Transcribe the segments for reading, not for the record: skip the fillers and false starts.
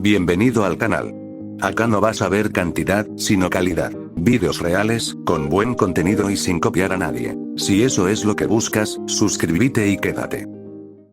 Bienvenido al canal. Acá no vas a ver cantidad, sino calidad. Vídeos reales, con buen contenido y sin copiar a nadie. Si eso es lo que buscas, suscríbete y quédate.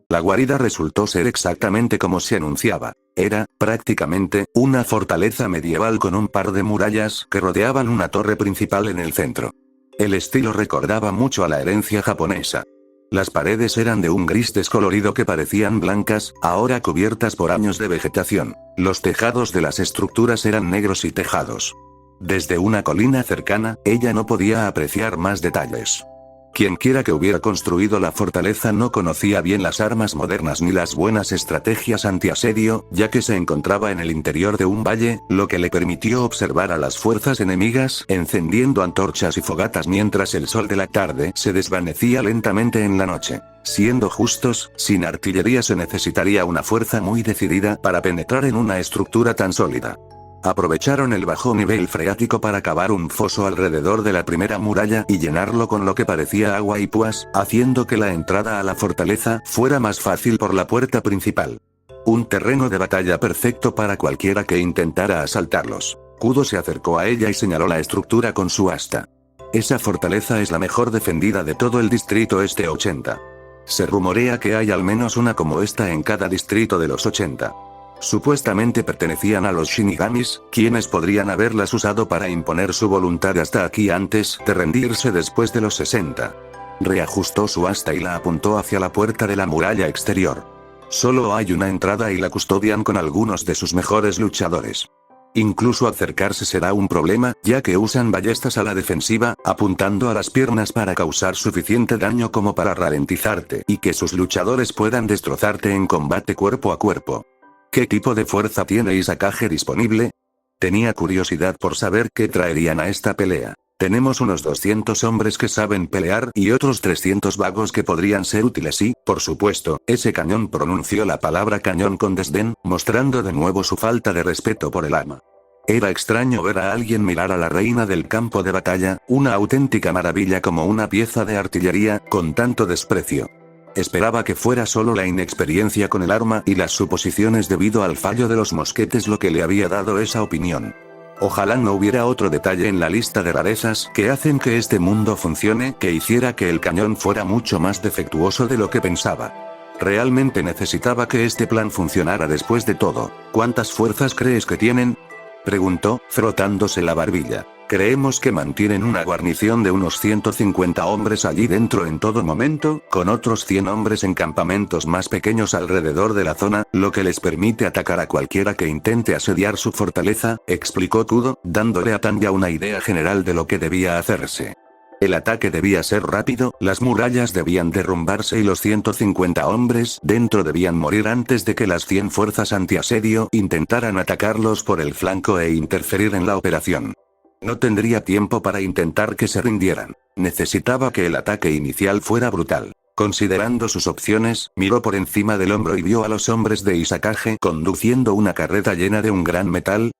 La guarida resultó ser exactamente como se anunciaba. Era, prácticamente, una fortaleza medieval con un par de murallas que rodeaban una torre principal en el centro. El estilo recordaba mucho a la herencia japonesa. Las paredes eran de un gris descolorido que parecían blancas, ahora cubiertas por años de vegetación. Los tejados de las estructuras eran negros y tejados. Desde una colina cercana, ella no podía apreciar más detalles. Quienquiera que hubiera construido la fortaleza no conocía bien las armas modernas ni las buenas estrategias antiasedio, ya que se encontraba en el interior de un valle, lo que le permitió observar a las fuerzas enemigas encendiendo antorchas y fogatas mientras el sol de la tarde se desvanecía lentamente en la noche. Siendo justos, sin artillería se necesitaría una fuerza muy decidida para penetrar en una estructura tan sólida. Aprovecharon el bajo nivel freático para cavar un foso alrededor de la primera muralla y llenarlo con lo que parecía agua y púas, haciendo que la entrada a la fortaleza fuera más fácil por la puerta principal. Un terreno de batalla perfecto para cualquiera que intentara asaltarlos. Kudo se acercó a ella y señaló la estructura con su asta. Esa fortaleza es la mejor defendida de todo el distrito este 80. Se rumorea que hay al menos una como esta en cada distrito de los 80. Supuestamente pertenecían a los Shinigamis, quienes podrían haberlas usado para imponer su voluntad hasta aquí antes de rendirse después de los 60. Reajustó su asta y la apuntó hacia la puerta de la muralla exterior. Solo hay una entrada y la custodian con algunos de sus mejores luchadores. Incluso acercarse será un problema, ya que usan ballestas a la defensiva, apuntando a las piernas para causar suficiente daño como para ralentizarte y que sus luchadores puedan destrozarte en combate cuerpo a cuerpo. ¿Qué tipo de fuerza tiene Isakage disponible? Tenía curiosidad por saber qué traerían a esta pelea. Tenemos unos 200 hombres que saben pelear y otros 300 vagos que podrían ser útiles y, por supuesto, ese cañón pronunció la palabra cañón con desdén, mostrando de nuevo su falta de respeto por el arma. Era extraño ver a alguien mirar a la reina del campo de batalla, una auténtica maravilla como una pieza de artillería, con tanto desprecio. Esperaba que fuera solo la inexperiencia con el arma y las suposiciones debido al fallo de los mosquetes lo que le había dado esa opinión. Ojalá no hubiera otro detalle en la lista de rarezas que hacen que este mundo funcione que hiciera que el cañón fuera mucho más defectuoso de lo que pensaba. Realmente necesitaba que este plan funcionara después de todo. ¿Cuántas fuerzas crees que tienen?, preguntó, frotándose la barbilla. Creemos que mantienen una guarnición de unos 150 hombres allí dentro en todo momento, con otros 100 hombres en campamentos más pequeños alrededor de la zona, lo que les permite atacar a cualquiera que intente asediar su fortaleza, explicó Kudo, dándole a Tanya una idea general de lo que debía hacerse. El ataque debía ser rápido, las murallas debían derrumbarse y los 150 hombres dentro debían morir antes de que las 100 fuerzas antiasedio intentaran atacarlos por el flanco e interferir en la operación. No tendría tiempo para intentar que se rindieran. Necesitaba que el ataque inicial fuera brutal. Considerando sus opciones, miró por encima del hombro y vio a los hombres de Isakage conduciendo una carreta llena de un gran metal,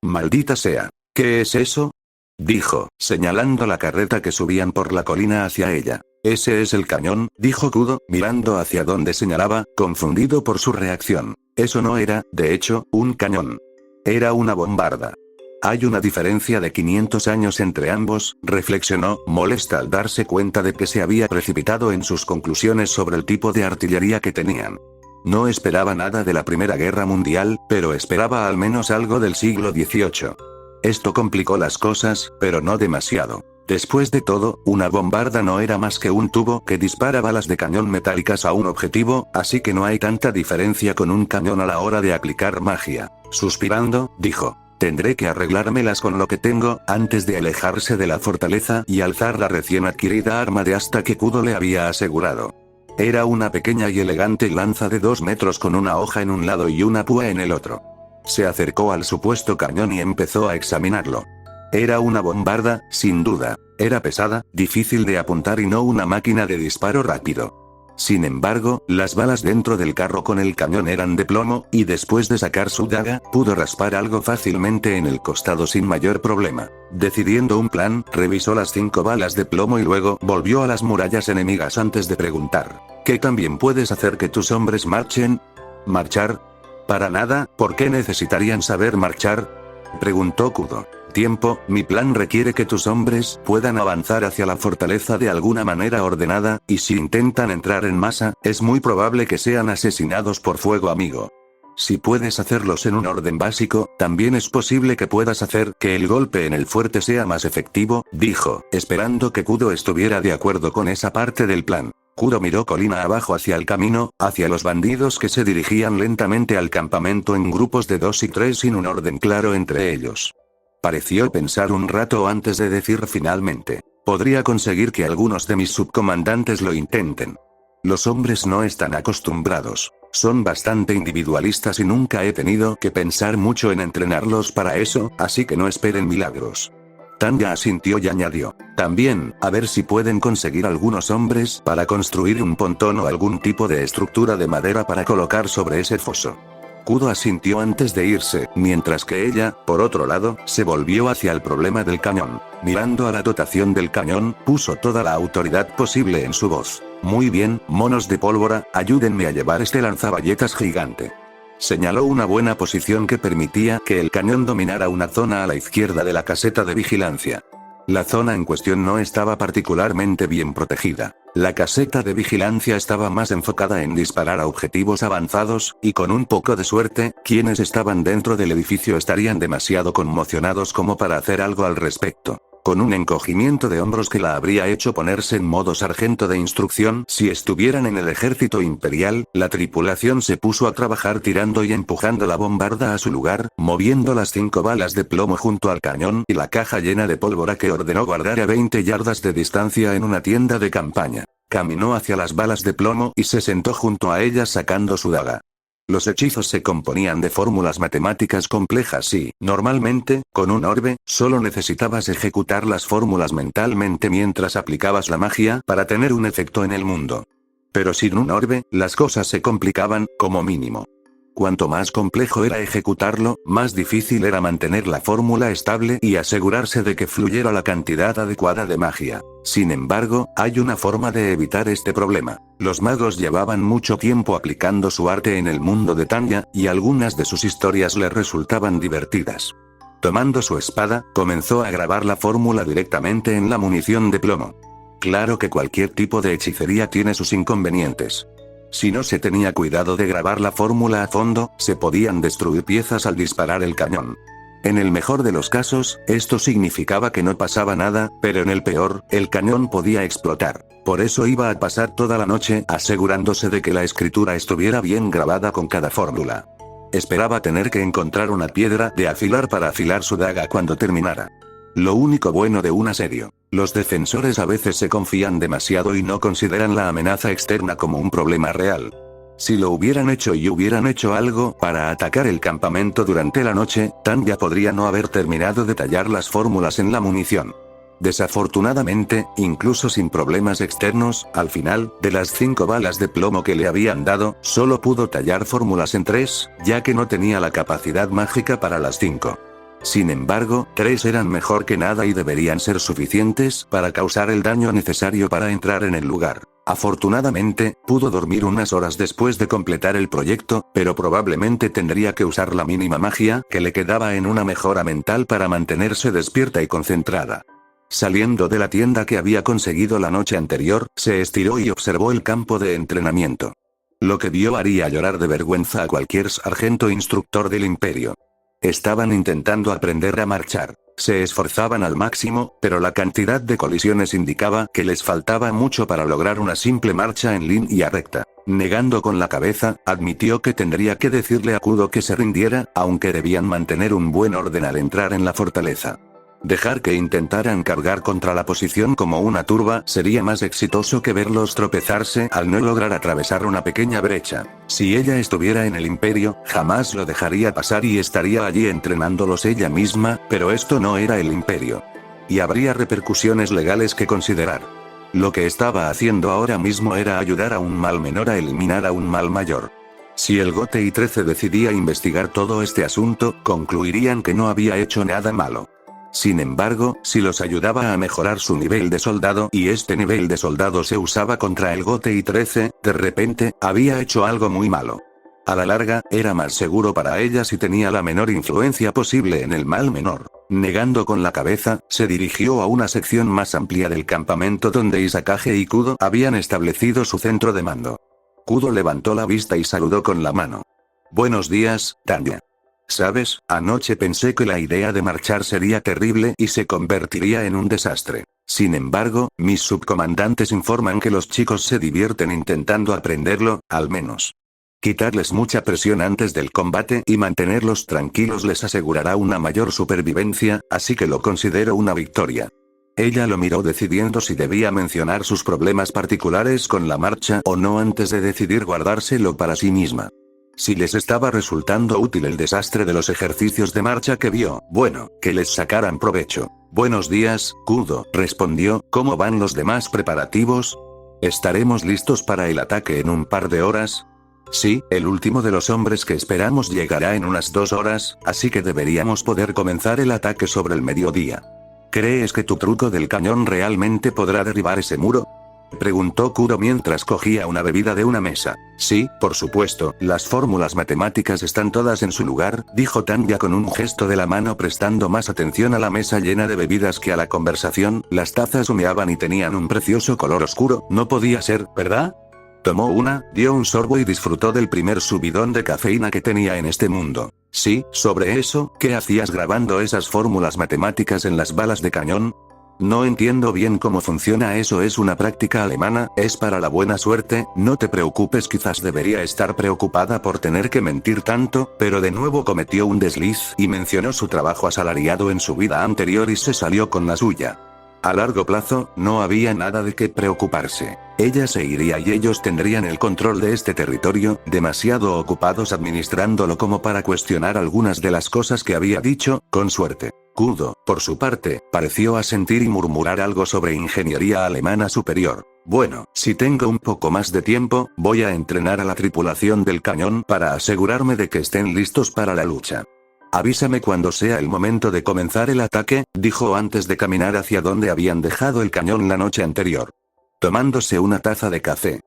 maldita sea. ¿Qué es eso?, dijo, señalando la carreta que subían por la colina hacia ella. Ese es el cañón, dijo Kudo, mirando hacia donde señalaba, confundido por su reacción. Eso no era, de hecho, un cañón. Era una bombarda. Hay una diferencia de 500 años entre ambos, reflexionó, molesta al darse cuenta de que se había precipitado en sus conclusiones sobre el tipo de artillería que tenían. No esperaba nada de la Primera Guerra Mundial, pero esperaba al menos algo del siglo XVIII. Esto complicó las cosas, pero no demasiado. Después de todo, una bombarda no era más que un tubo que dispara balas de cañón metálicas a un objetivo, así que no hay tanta diferencia con un cañón a la hora de aplicar magia. Suspirando, dijo. Tendré que arreglármelas con lo que tengo, antes de alejarse de la fortaleza y alzar la recién adquirida arma de asta que Kudo le había asegurado. Era una pequeña y elegante lanza de 2 metros con una hoja en un lado y una púa en el otro. Se acercó al supuesto cañón y empezó a examinarlo. Era una bombarda, sin duda. Era pesada, difícil de apuntar y no una máquina de disparo rápido. Sin embargo, las balas dentro del carro con el cañón eran de plomo, y después de sacar su daga, pudo raspar algo fácilmente en el costado sin mayor problema. Decidiendo un plan, revisó las 5 balas de plomo y luego volvió a las murallas enemigas antes de preguntar. ¿Qué también puedes hacer que tus hombres marchen? ¿Marchar? Para nada, ¿por qué necesitarían saber marchar? Preguntó Kudo. Tiempo, mi plan requiere que tus hombres puedan avanzar hacia la fortaleza de alguna manera ordenada, y si intentan entrar en masa, es muy probable que sean asesinados por fuego amigo. Si puedes hacerlos en un orden básico, también es posible que puedas hacer que el golpe en el fuerte sea más efectivo, dijo, esperando que Kudo estuviera de acuerdo con esa parte del plan. Kudo miró colina abajo hacia el camino, hacia los bandidos que se dirigían lentamente al campamento en grupos de 2 y 3 sin un orden claro entre ellos. Pareció pensar un rato antes de decir finalmente, podría conseguir que algunos de mis subcomandantes lo intenten. Los hombres no están acostumbrados. Son bastante individualistas y nunca he tenido que pensar mucho en entrenarlos para eso, así que no esperen milagros. Tanya asintió y añadió, también, a ver si pueden conseguir algunos hombres para construir un pontón o algún tipo de estructura de madera para colocar sobre ese foso. Kudo asintió antes de irse, mientras que ella, por otro lado, se volvió hacia el problema del cañón. Mirando a la dotación del cañón, puso toda la autoridad posible en su voz. Muy bien, monos de pólvora, ayúdenme a llevar este lanzaballetas gigante. Señaló una buena posición que permitía que el cañón dominara una zona a la izquierda de la caseta de vigilancia. La zona en cuestión no estaba particularmente bien protegida. La caseta de vigilancia estaba más enfocada en disparar a objetivos avanzados, y con un poco de suerte, quienes estaban dentro del edificio estarían demasiado conmocionados como para hacer algo al respecto. Con un encogimiento de hombros que la habría hecho ponerse en modo sargento de instrucción si estuvieran en el ejército imperial, la tripulación se puso a trabajar tirando y empujando la bombarda a su lugar, moviendo las 5 balas de plomo junto al cañón y la caja llena de pólvora que ordenó guardar a 20 yardas de distancia en una tienda de campaña. Caminó hacia las balas de plomo y se sentó junto a ellas sacando su daga. Los hechizos se componían de fórmulas matemáticas complejas y, normalmente, con un orbe, solo necesitabas ejecutar las fórmulas mentalmente mientras aplicabas la magia para tener un efecto en el mundo. Pero sin un orbe, las cosas se complicaban, como mínimo. Cuanto más complejo era ejecutarlo, más difícil era mantener la fórmula estable y asegurarse de que fluyera la cantidad adecuada de magia. Sin embargo, hay una forma de evitar este problema. Los magos llevaban mucho tiempo aplicando su arte en el mundo de Tanya, y algunas de sus historias le resultaban divertidas. Tomando su espada, comenzó a grabar la fórmula directamente en la munición de plomo. Claro que cualquier tipo de hechicería tiene sus inconvenientes. Si no se tenía cuidado de grabar la fórmula a fondo, se podían destruir piezas al disparar el cañón. En el mejor de los casos, esto significaba que no pasaba nada, pero en el peor, el cañón podía explotar. Por eso iba a pasar toda la noche asegurándose de que la escritura estuviera bien grabada con cada fórmula. Esperaba tener que encontrar una piedra de afilar para afilar su daga cuando terminara. Lo único bueno de un asedio. Los defensores a veces se confían demasiado y no consideran la amenaza externa como un problema real. Si lo hubieran hecho y hubieran hecho algo para atacar el campamento durante la noche, Tanya podría no haber terminado de tallar las fórmulas en la munición. Desafortunadamente, incluso sin problemas externos, al final, de las 5 balas de plomo que le habían dado, solo pudo tallar fórmulas en 3, ya que no tenía la capacidad mágica para las 5. Sin embargo, 3 eran mejor que nada y deberían ser suficientes para causar el daño necesario para entrar en el lugar. Afortunadamente, pudo dormir unas horas después de completar el proyecto, pero probablemente tendría que usar la mínima magia que le quedaba en una mejora mental para mantenerse despierta y concentrada. Saliendo de la tienda que había conseguido la noche anterior, se estiró y observó el campo de entrenamiento. Lo que vio haría llorar de vergüenza a cualquier sargento instructor del imperio. Estaban intentando aprender a marchar. Se esforzaban al máximo, pero la cantidad de colisiones indicaba que les faltaba mucho para lograr una simple marcha en línea recta. Negando con la cabeza, admitió que tendría que decirle a Kudo que se rindiera, aunque debían mantener un buen orden al entrar en la fortaleza. Dejar que intentaran cargar contra la posición como una turba sería más exitoso que verlos tropezarse al no lograr atravesar una pequeña brecha. Si ella estuviera en el imperio, jamás lo dejaría pasar y estaría allí entrenándolos ella misma, pero esto no era el imperio. Y habría repercusiones legales que considerar. Lo que estaba haciendo ahora mismo era ayudar a un mal menor a eliminar a un mal mayor. Si el GOTEI 13 decidía investigar todo este asunto, concluirían que no había hecho nada malo. Sin embargo, si los ayudaba a mejorar su nivel de soldado y este nivel de soldado se usaba contra el GOTEI 13, de repente, había hecho algo muy malo. A la larga, era más seguro para ella si tenía la menor influencia posible en el mal menor. Negando con la cabeza, se dirigió a una sección más amplia del campamento donde Isakage y Kudo habían establecido su centro de mando. Kudo levantó la vista y saludó con la mano. Buenos días, Tanya. Sabes, anoche pensé que la idea de marchar sería terrible y se convertiría en un desastre. Sin embargo, mis subcomandantes informan que los chicos se divierten intentando aprenderlo, al menos. Quitarles mucha presión antes del combate y mantenerlos tranquilos les asegurará una mayor supervivencia, así que lo considero una victoria. Ella lo miró decidiendo si debía mencionar sus problemas particulares con la marcha o no antes de decidir guardárselo para sí misma. Si les estaba resultando útil el desastre de los ejercicios de marcha que vio, bueno, que les sacaran provecho. Buenos días, Kudo, respondió, ¿cómo van los demás preparativos? ¿Estaremos listos para el ataque en un par de horas? Sí, el último de los hombres que esperamos llegará en unas 2 horas, así que deberíamos poder comenzar el ataque sobre el mediodía. ¿Crees que tu truco del cañón realmente podrá derribar ese muro? Preguntó Kudo mientras cogía una bebida de una mesa. Sí, por supuesto, las fórmulas matemáticas están todas en su lugar, dijo Tanya con un gesto de la mano prestando más atención a la mesa llena de bebidas que a la conversación. Las tazas humeaban y tenían un precioso color oscuro, no podía ser, ¿verdad? Tomó una, dio un sorbo y disfrutó del primer subidón de cafeína que tenía en este mundo. Sí, sobre eso, ¿qué hacías grabando esas fórmulas matemáticas en las balas de cañón? No entiendo bien cómo funciona eso, es una práctica alemana, es para la buena suerte, no te preocupes, quizás debería estar preocupada por tener que mentir tanto, pero de nuevo cometió un desliz y mencionó su trabajo asalariado en su vida anterior y se salió con la suya. A largo plazo, no había nada de qué preocuparse. Ella se iría y ellos tendrían el control de este territorio, demasiado ocupados administrándolo como para cuestionar algunas de las cosas que había dicho, con suerte. Kudo, por su parte, pareció asentir y murmurar algo sobre ingeniería alemana superior. Bueno, si tengo un poco más de tiempo, voy a entrenar a la tripulación del cañón para asegurarme de que estén listos para la lucha. Avísame cuando sea el momento de comenzar el ataque, dijo antes de caminar hacia donde habían dejado el cañón la noche anterior. Tomándose una taza de café.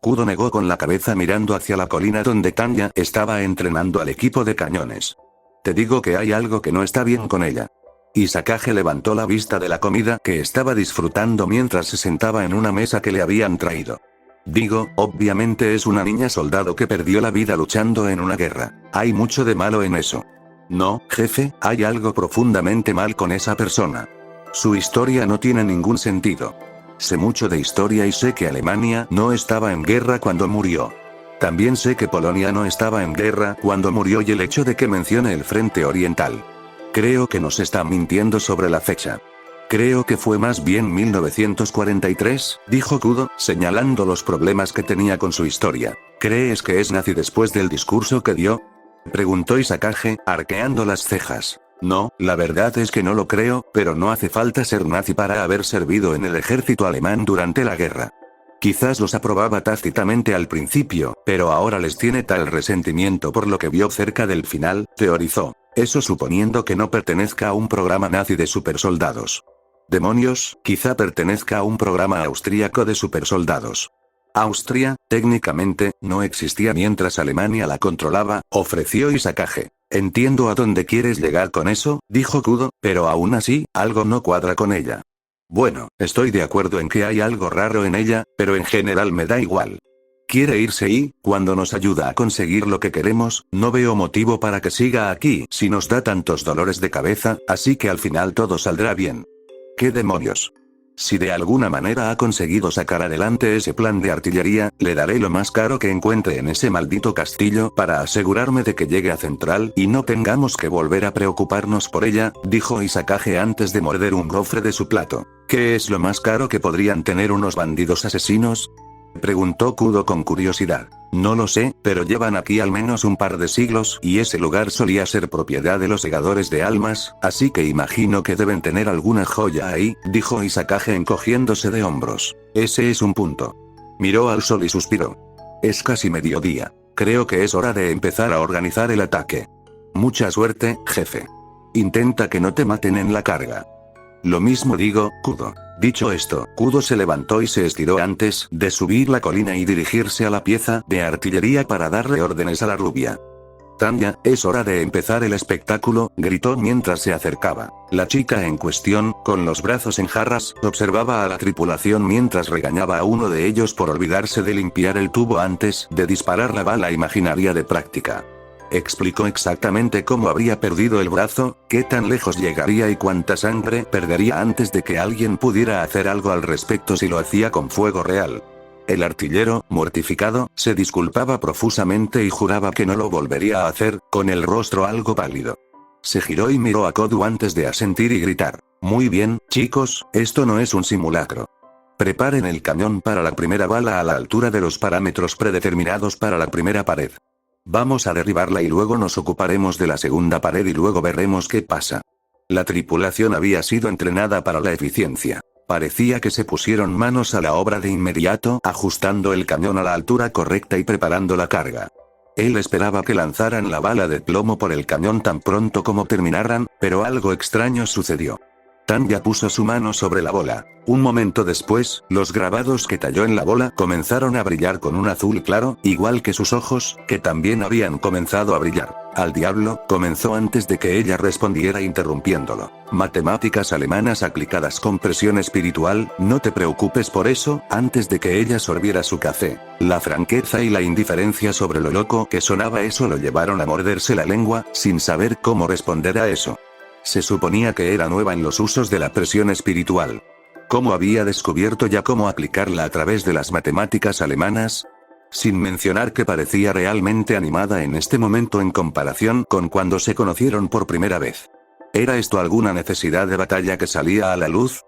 Kudo negó con la cabeza mirando hacia la colina donde Tanya estaba entrenando al equipo de cañones. Te digo que hay algo que no está bien con ella. Isakage levantó la vista de la comida que estaba disfrutando mientras se sentaba en una mesa que le habían traído. Digo, obviamente es una niña soldado que perdió la vida luchando en una guerra. Hay mucho de malo en eso. No, jefe, hay algo profundamente mal con esa persona. Su historia no tiene ningún sentido. Sé mucho de historia y sé que Alemania no estaba en guerra cuando murió. También sé que Polonia no estaba en guerra cuando murió y el hecho de que mencione el frente oriental. Creo que nos está mintiendo sobre la fecha. Creo que fue más bien 1943, dijo Kudo, señalando los problemas que tenía con su historia. ¿Crees que es nazi después del discurso que dio? Preguntó Isakage, arqueando las cejas. No, la verdad es que no lo creo, pero no hace falta ser nazi para haber servido en el ejército alemán durante la guerra. Quizás los aprobaba tácitamente al principio, pero ahora les tiene tal resentimiento por lo que vio cerca del final, teorizó. Eso suponiendo que no pertenezca a un programa nazi de supersoldados. Demonios, quizá pertenezca a un programa austríaco de supersoldados. Austria, técnicamente, no existía mientras Alemania la controlaba, ofreció Isakage. Entiendo a dónde quieres llegar con eso, dijo Kudo, pero aún así, algo no cuadra con ella. Bueno, estoy de acuerdo en que hay algo raro en ella, pero en general me da igual. Quiere irse y, cuando nos ayuda a conseguir lo que queremos, no veo motivo para que siga aquí si nos da tantos dolores de cabeza, así que al final todo saldrá bien. ¿Qué demonios? Si de alguna manera ha conseguido sacar adelante ese plan de artillería, le daré lo más caro que encuentre en ese maldito castillo para asegurarme de que llegue a Central y no tengamos que volver a preocuparnos por ella, dijo Isakage antes de morder un gofre de su plato. ¿Qué es lo más caro que podrían tener unos bandidos asesinos? Preguntó Kudo con curiosidad. No lo sé, pero llevan aquí al menos un par de siglos y ese lugar solía ser propiedad de los segadores de almas, así que imagino que deben tener alguna joya ahí, dijo Isakage encogiéndose de hombros. Ese es un punto. Miró al sol y suspiró. Es casi mediodía. Creo que es hora de empezar a organizar el ataque. Mucha suerte, jefe. Intenta que no te maten en la carga. Lo mismo digo, Kudo. Dicho esto, Kudo se levantó y se estiró antes de subir la colina y dirigirse a la pieza de artillería para darle órdenes a la rubia. Tanya, es hora de empezar el espectáculo, gritó mientras se acercaba. La chica en cuestión, con los brazos en jarras, observaba a la tripulación mientras regañaba a uno de ellos por olvidarse de limpiar el tubo antes de disparar la bala imaginaria de práctica. Explicó exactamente cómo habría perdido el brazo, qué tan lejos llegaría y cuánta sangre perdería antes de que alguien pudiera hacer algo al respecto si lo hacía con fuego real. El artillero, mortificado, se disculpaba profusamente y juraba que no lo volvería a hacer, con el rostro algo pálido. Se giró y miró a Kudo antes de asentir y gritar. Muy bien, chicos, esto no es un simulacro. Preparen el cañón para la primera bala a la altura de los parámetros predeterminados para la primera pared. Vamos a derribarla y luego nos ocuparemos de la segunda pared y luego veremos qué pasa. La tripulación había sido entrenada para la eficiencia. Parecía que se pusieron manos a la obra de inmediato, ajustando el cañón a la altura correcta y preparando la carga. Él esperaba que lanzaran la bala de plomo por el cañón tan pronto como terminaran, pero algo extraño sucedió. Tanya puso su mano sobre la bola. Un momento después, los grabados que talló en la bola comenzaron a brillar con un azul claro, igual que sus ojos, que también habían comenzado a brillar. Al diablo, comenzó antes de que ella respondiera interrumpiéndolo. Matemáticas alemanas aplicadas con presión espiritual, no te preocupes por eso, antes de que ella sorbiera su café. La franqueza y la indiferencia sobre lo loco que sonaba eso lo llevaron a morderse la lengua, sin saber cómo responder a eso. Se suponía que era nueva en los usos de la presión espiritual. ¿Cómo había descubierto ya cómo aplicarla a través de las matemáticas alemanas? Sin mencionar que parecía realmente animada en este momento en comparación con cuando se conocieron por primera vez. ¿Era esto alguna necesidad de batalla que salía a la luz?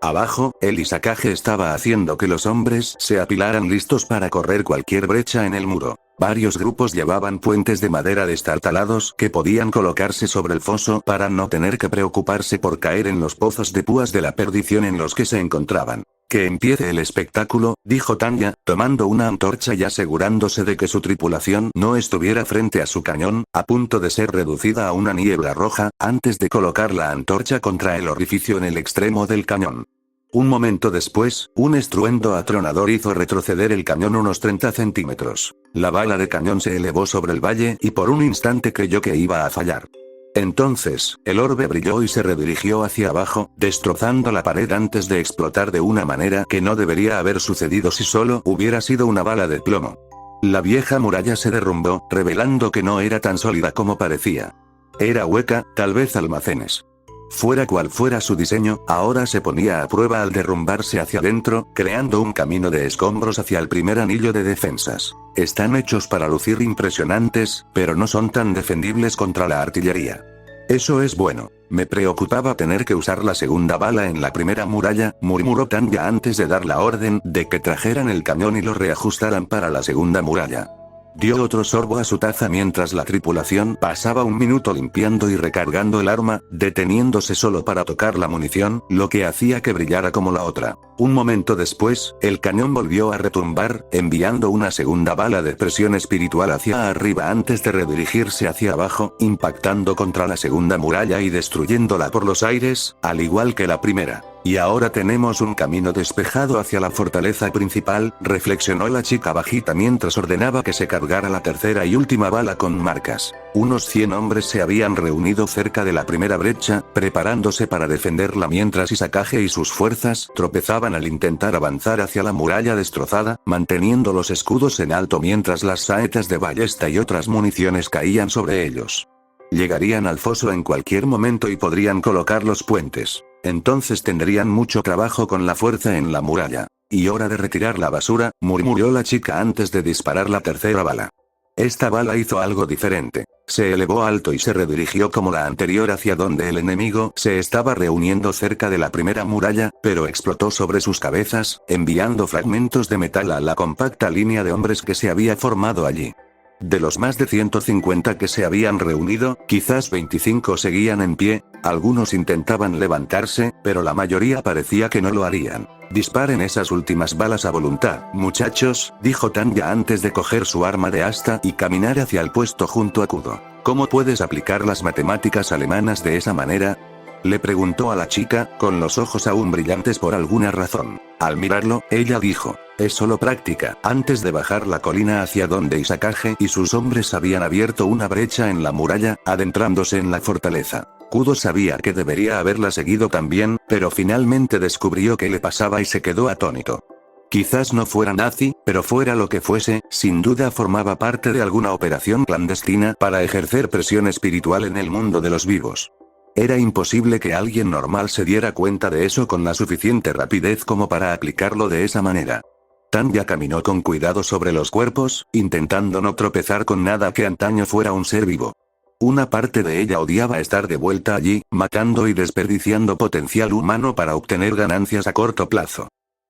Abajo, el Isakage estaba haciendo que los hombres se apilaran listos para correr cualquier brecha en el muro. Varios grupos llevaban puentes de madera destartalados que podían colocarse sobre el foso para no tener que preocuparse por caer en los pozos de púas de la perdición en los que se encontraban. Que empiece el espectáculo, dijo Tanya, tomando una antorcha y asegurándose de que su tripulación no estuviera frente a su cañón, a punto de ser reducida a una niebla roja, antes de colocar la antorcha contra el orificio en el extremo del cañón. Un momento después, un estruendo atronador hizo retroceder el cañón unos 30 centímetros. La bala de cañón se elevó sobre el valle y por un instante creyó que iba a fallar. Entonces, el orbe brilló y se redirigió hacia abajo, destrozando la pared antes de explotar de una manera que no debería haber sucedido si solo hubiera sido una bala de plomo. La vieja muralla se derrumbó, revelando que no era tan sólida como parecía. Era hueca, tal vez almacenes. Fuera cual fuera su diseño, ahora se ponía a prueba al derrumbarse hacia adentro, creando un camino de escombros hacia el primer anillo de defensas. Están hechos para lucir impresionantes, pero no son tan defendibles contra la artillería. Eso es bueno. Me preocupaba tener que usar la segunda bala en la primera muralla, murmuró Tanya antes de dar la orden de que trajeran el cañón y lo reajustaran para la segunda muralla. Dio otro sorbo a su taza mientras la tripulación pasaba un minuto limpiando y recargando el arma, deteniéndose solo para tocar la munición, lo que hacía que brillara como la otra. Un momento después, el cañón volvió a retumbar, enviando una segunda bala de presión espiritual hacia arriba antes de redirigirse hacia abajo, impactando contra la segunda muralla y destruyéndola por los aires, al igual que la primera. Y ahora tenemos un camino despejado hacia la fortaleza principal, reflexionó la chica bajita mientras ordenaba que se cargara la tercera y última bala con marcas. Unos 100 hombres se habían reunido cerca de la primera brecha, preparándose para defenderla mientras Isakage y sus fuerzas tropezaban al intentar avanzar hacia la muralla destrozada, manteniendo los escudos en alto mientras las saetas de ballesta y otras municiones caían sobre ellos. Llegarían al foso en cualquier momento y podrían colocar los puentes. Entonces tendrían mucho trabajo con la fuerza en la muralla. Y hora de retirar la basura, murmuró la chica antes de disparar la tercera bala. Esta bala hizo algo diferente. Se elevó alto y se redirigió como la anterior hacia donde el enemigo se estaba reuniendo cerca de la primera muralla, pero explotó sobre sus cabezas, enviando fragmentos de metal a la compacta línea de hombres que se había formado allí. De los más de 150 que se habían reunido, quizás 25 seguían en pie, algunos intentaban levantarse, pero la mayoría parecía que no lo harían. Disparen esas últimas balas a voluntad, muchachos, dijo Tanya antes de coger su arma de asta y caminar hacia el puesto junto a Kudo. ¿Cómo puedes aplicar las matemáticas alemanas de esa manera? Le preguntó a la chica, con los ojos aún brillantes por alguna razón. Al mirarlo, ella dijo, es solo práctica. Antes de bajar la colina hacia donde Isakage y sus hombres habían abierto una brecha en la muralla, adentrándose en la fortaleza. Kudo sabía que debería haberla seguido también, pero finalmente descubrió qué le pasaba y se quedó atónito. Quizás no fuera nazi, pero fuera lo que fuese, sin duda formaba parte de alguna operación clandestina para ejercer presión espiritual en el mundo de los vivos. Era imposible que alguien normal se diera cuenta de eso con la suficiente rapidez como para aplicarlo de esa manera. Tanya caminó con cuidado sobre los cuerpos, intentando no tropezar con nada que antaño fuera un ser vivo. Una parte de ella odiaba estar de vuelta allí, matando y desperdiciando potencial humano para obtener ganancias a corto plazo.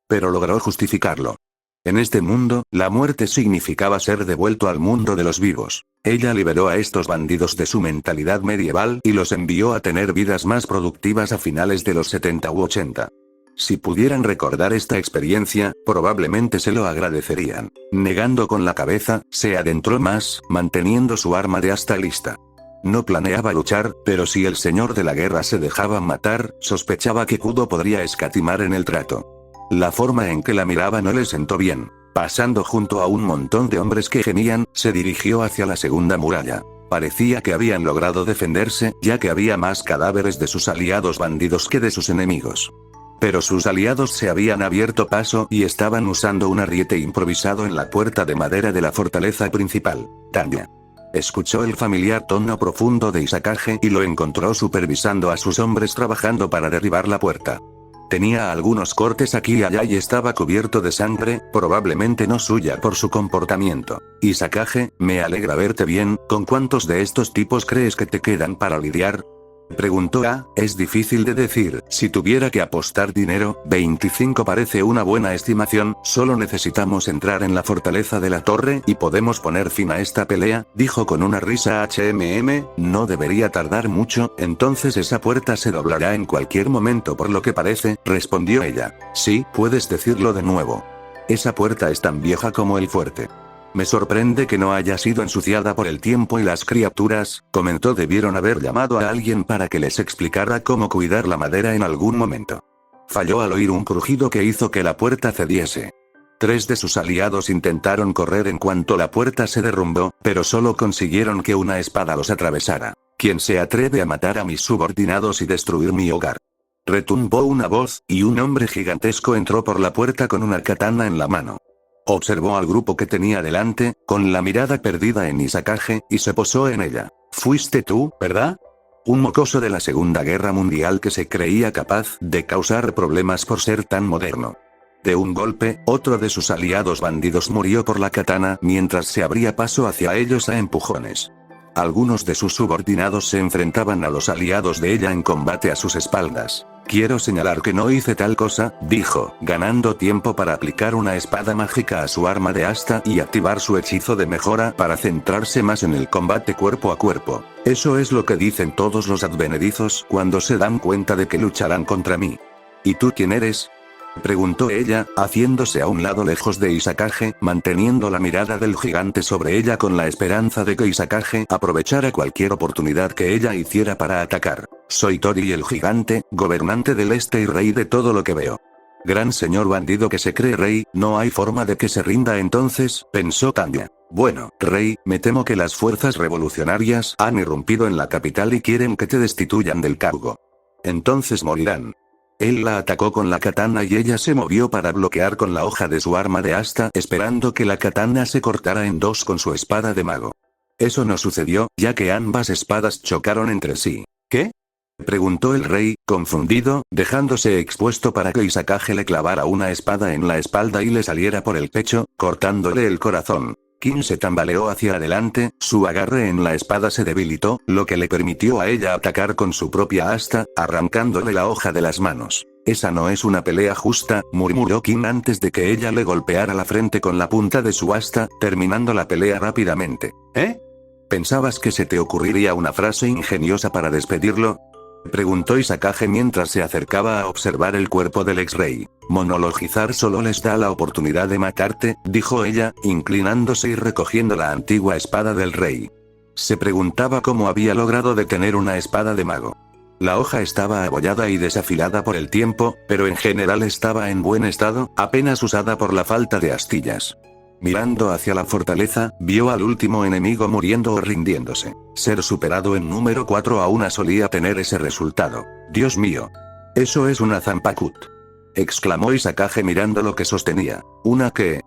Pero logró justificarlo. En este mundo, la muerte significaba ser devuelto al mundo de los vivos. Ella liberó a estos bandidos de su mentalidad medieval y los envió a tener vidas más productivas a finales de los 70 u 80. Si pudieran recordar esta experiencia, probablemente se lo agradecerían. Negando con la cabeza, se adentró más, manteniendo su arma de asta lista. No planeaba luchar, pero si el señor de la guerra se dejaba matar, sospechaba que Kudo podría escatimar en el trato. La forma en que la miraba no le sentó bien. Pasando junto a un montón de hombres que gemían, se dirigió hacia la segunda muralla. Parecía que habían logrado defenderse, ya que había más cadáveres de sus aliados bandidos que de sus enemigos. Pero sus aliados se habían abierto paso y estaban usando un ariete improvisado en la puerta de madera de la fortaleza principal. Tanya escuchó el familiar tono profundo de Isakage y lo encontró supervisando a sus hombres trabajando para derribar la puerta. Tenía algunos cortes aquí y allá y estaba cubierto de sangre, probablemente no suya por su comportamiento. Isakage, me alegra verte bien, ¿con cuántos de estos tipos crees que te quedan para lidiar? Preguntó es difícil de decir, si tuviera que apostar dinero, 25 parece una buena estimación, solo necesitamos entrar en la fortaleza de la torre y podemos poner fin a esta pelea, dijo con una risa no debería tardar mucho, entonces esa puerta se doblará en cualquier momento por lo que parece, respondió ella. Sí, puedes decirlo de nuevo. Esa puerta es tan vieja como el fuerte. Me sorprende que no haya sido ensuciada por el tiempo y las criaturas, comentó. Debieron haber llamado a alguien para que les explicara cómo cuidar la madera en algún momento. Falló al oír un crujido que hizo que la puerta cediese. 3 de sus aliados intentaron correr en cuanto la puerta se derrumbó, pero solo consiguieron que una espada los atravesara. ¿Quién se atreve a matar a mis subordinados y destruir mi hogar? Retumbó una voz, y un hombre gigantesco entró por la puerta con una katana en la mano. Observó al grupo que tenía delante, con la mirada perdida en Isakage, y se posó en ella. Fuiste tú, ¿verdad? Un mocoso de la Segunda Guerra Mundial que se creía capaz de causar problemas por ser tan moderno. De un golpe, otro de sus aliados bandidos murió por la katana mientras se abría paso hacia ellos a empujones. Algunos de sus subordinados se enfrentaban a los aliados de ella en combate a sus espaldas. Quiero señalar que no hice tal cosa, dijo, ganando tiempo para aplicar una espada mágica a su arma de asta y activar su hechizo de mejora para centrarse más en el combate cuerpo a cuerpo. Eso es lo que dicen todos los advenedizos cuando se dan cuenta de que lucharán contra mí. ¿Y tú quién eres? Preguntó ella, haciéndose a un lado lejos de Isakage, manteniendo la mirada del gigante sobre ella con la esperanza de que Isakage aprovechara cualquier oportunidad que ella hiciera para atacar. Soy Tori el gigante, gobernante del este y rey de todo lo que veo. Gran señor bandido que se cree rey, no hay forma de que se rinda entonces, pensó Tanya. Bueno, rey, me temo que las fuerzas revolucionarias han irrumpido en la capital y quieren que te destituyan del cargo. Entonces morirán. Él la atacó con la katana y ella se movió para bloquear con la hoja de su arma de asta, esperando que la katana se cortara en dos con su espada de mago. Eso no sucedió, ya que ambas espadas chocaron entre sí. ¿Qué? Preguntó el rey, confundido, dejándose expuesto para que Isakage le clavara una espada en la espalda y le saliera por el pecho, cortándole el corazón. Kim se tambaleó hacia adelante, su agarre en la espada se debilitó, lo que le permitió a ella atacar con su propia asta, arrancándole la hoja de las manos. Esa no es una pelea justa, murmuró Kim antes de que ella le golpeara la frente con la punta de su asta, terminando la pelea rápidamente. ¿Eh? ¿Pensabas que se te ocurriría una frase ingeniosa para despedirlo? Preguntó Isakage mientras se acercaba a observar el cuerpo del ex-rey. Monologizar solo les da la oportunidad de matarte, dijo ella, inclinándose y recogiendo la antigua espada del rey. Se preguntaba cómo había logrado detener una espada de mago. La hoja estaba abollada y desafilada por el tiempo, pero en general estaba en buen estado, apenas usada por la falta de astillas. Mirando hacia la fortaleza, vio al último enemigo muriendo o rindiéndose. Ser superado en número 4 aún solía tener ese resultado. Dios mío. Eso es una Zanpakuth, exclamó Isakage mirando lo que sostenía. ¿Una qué?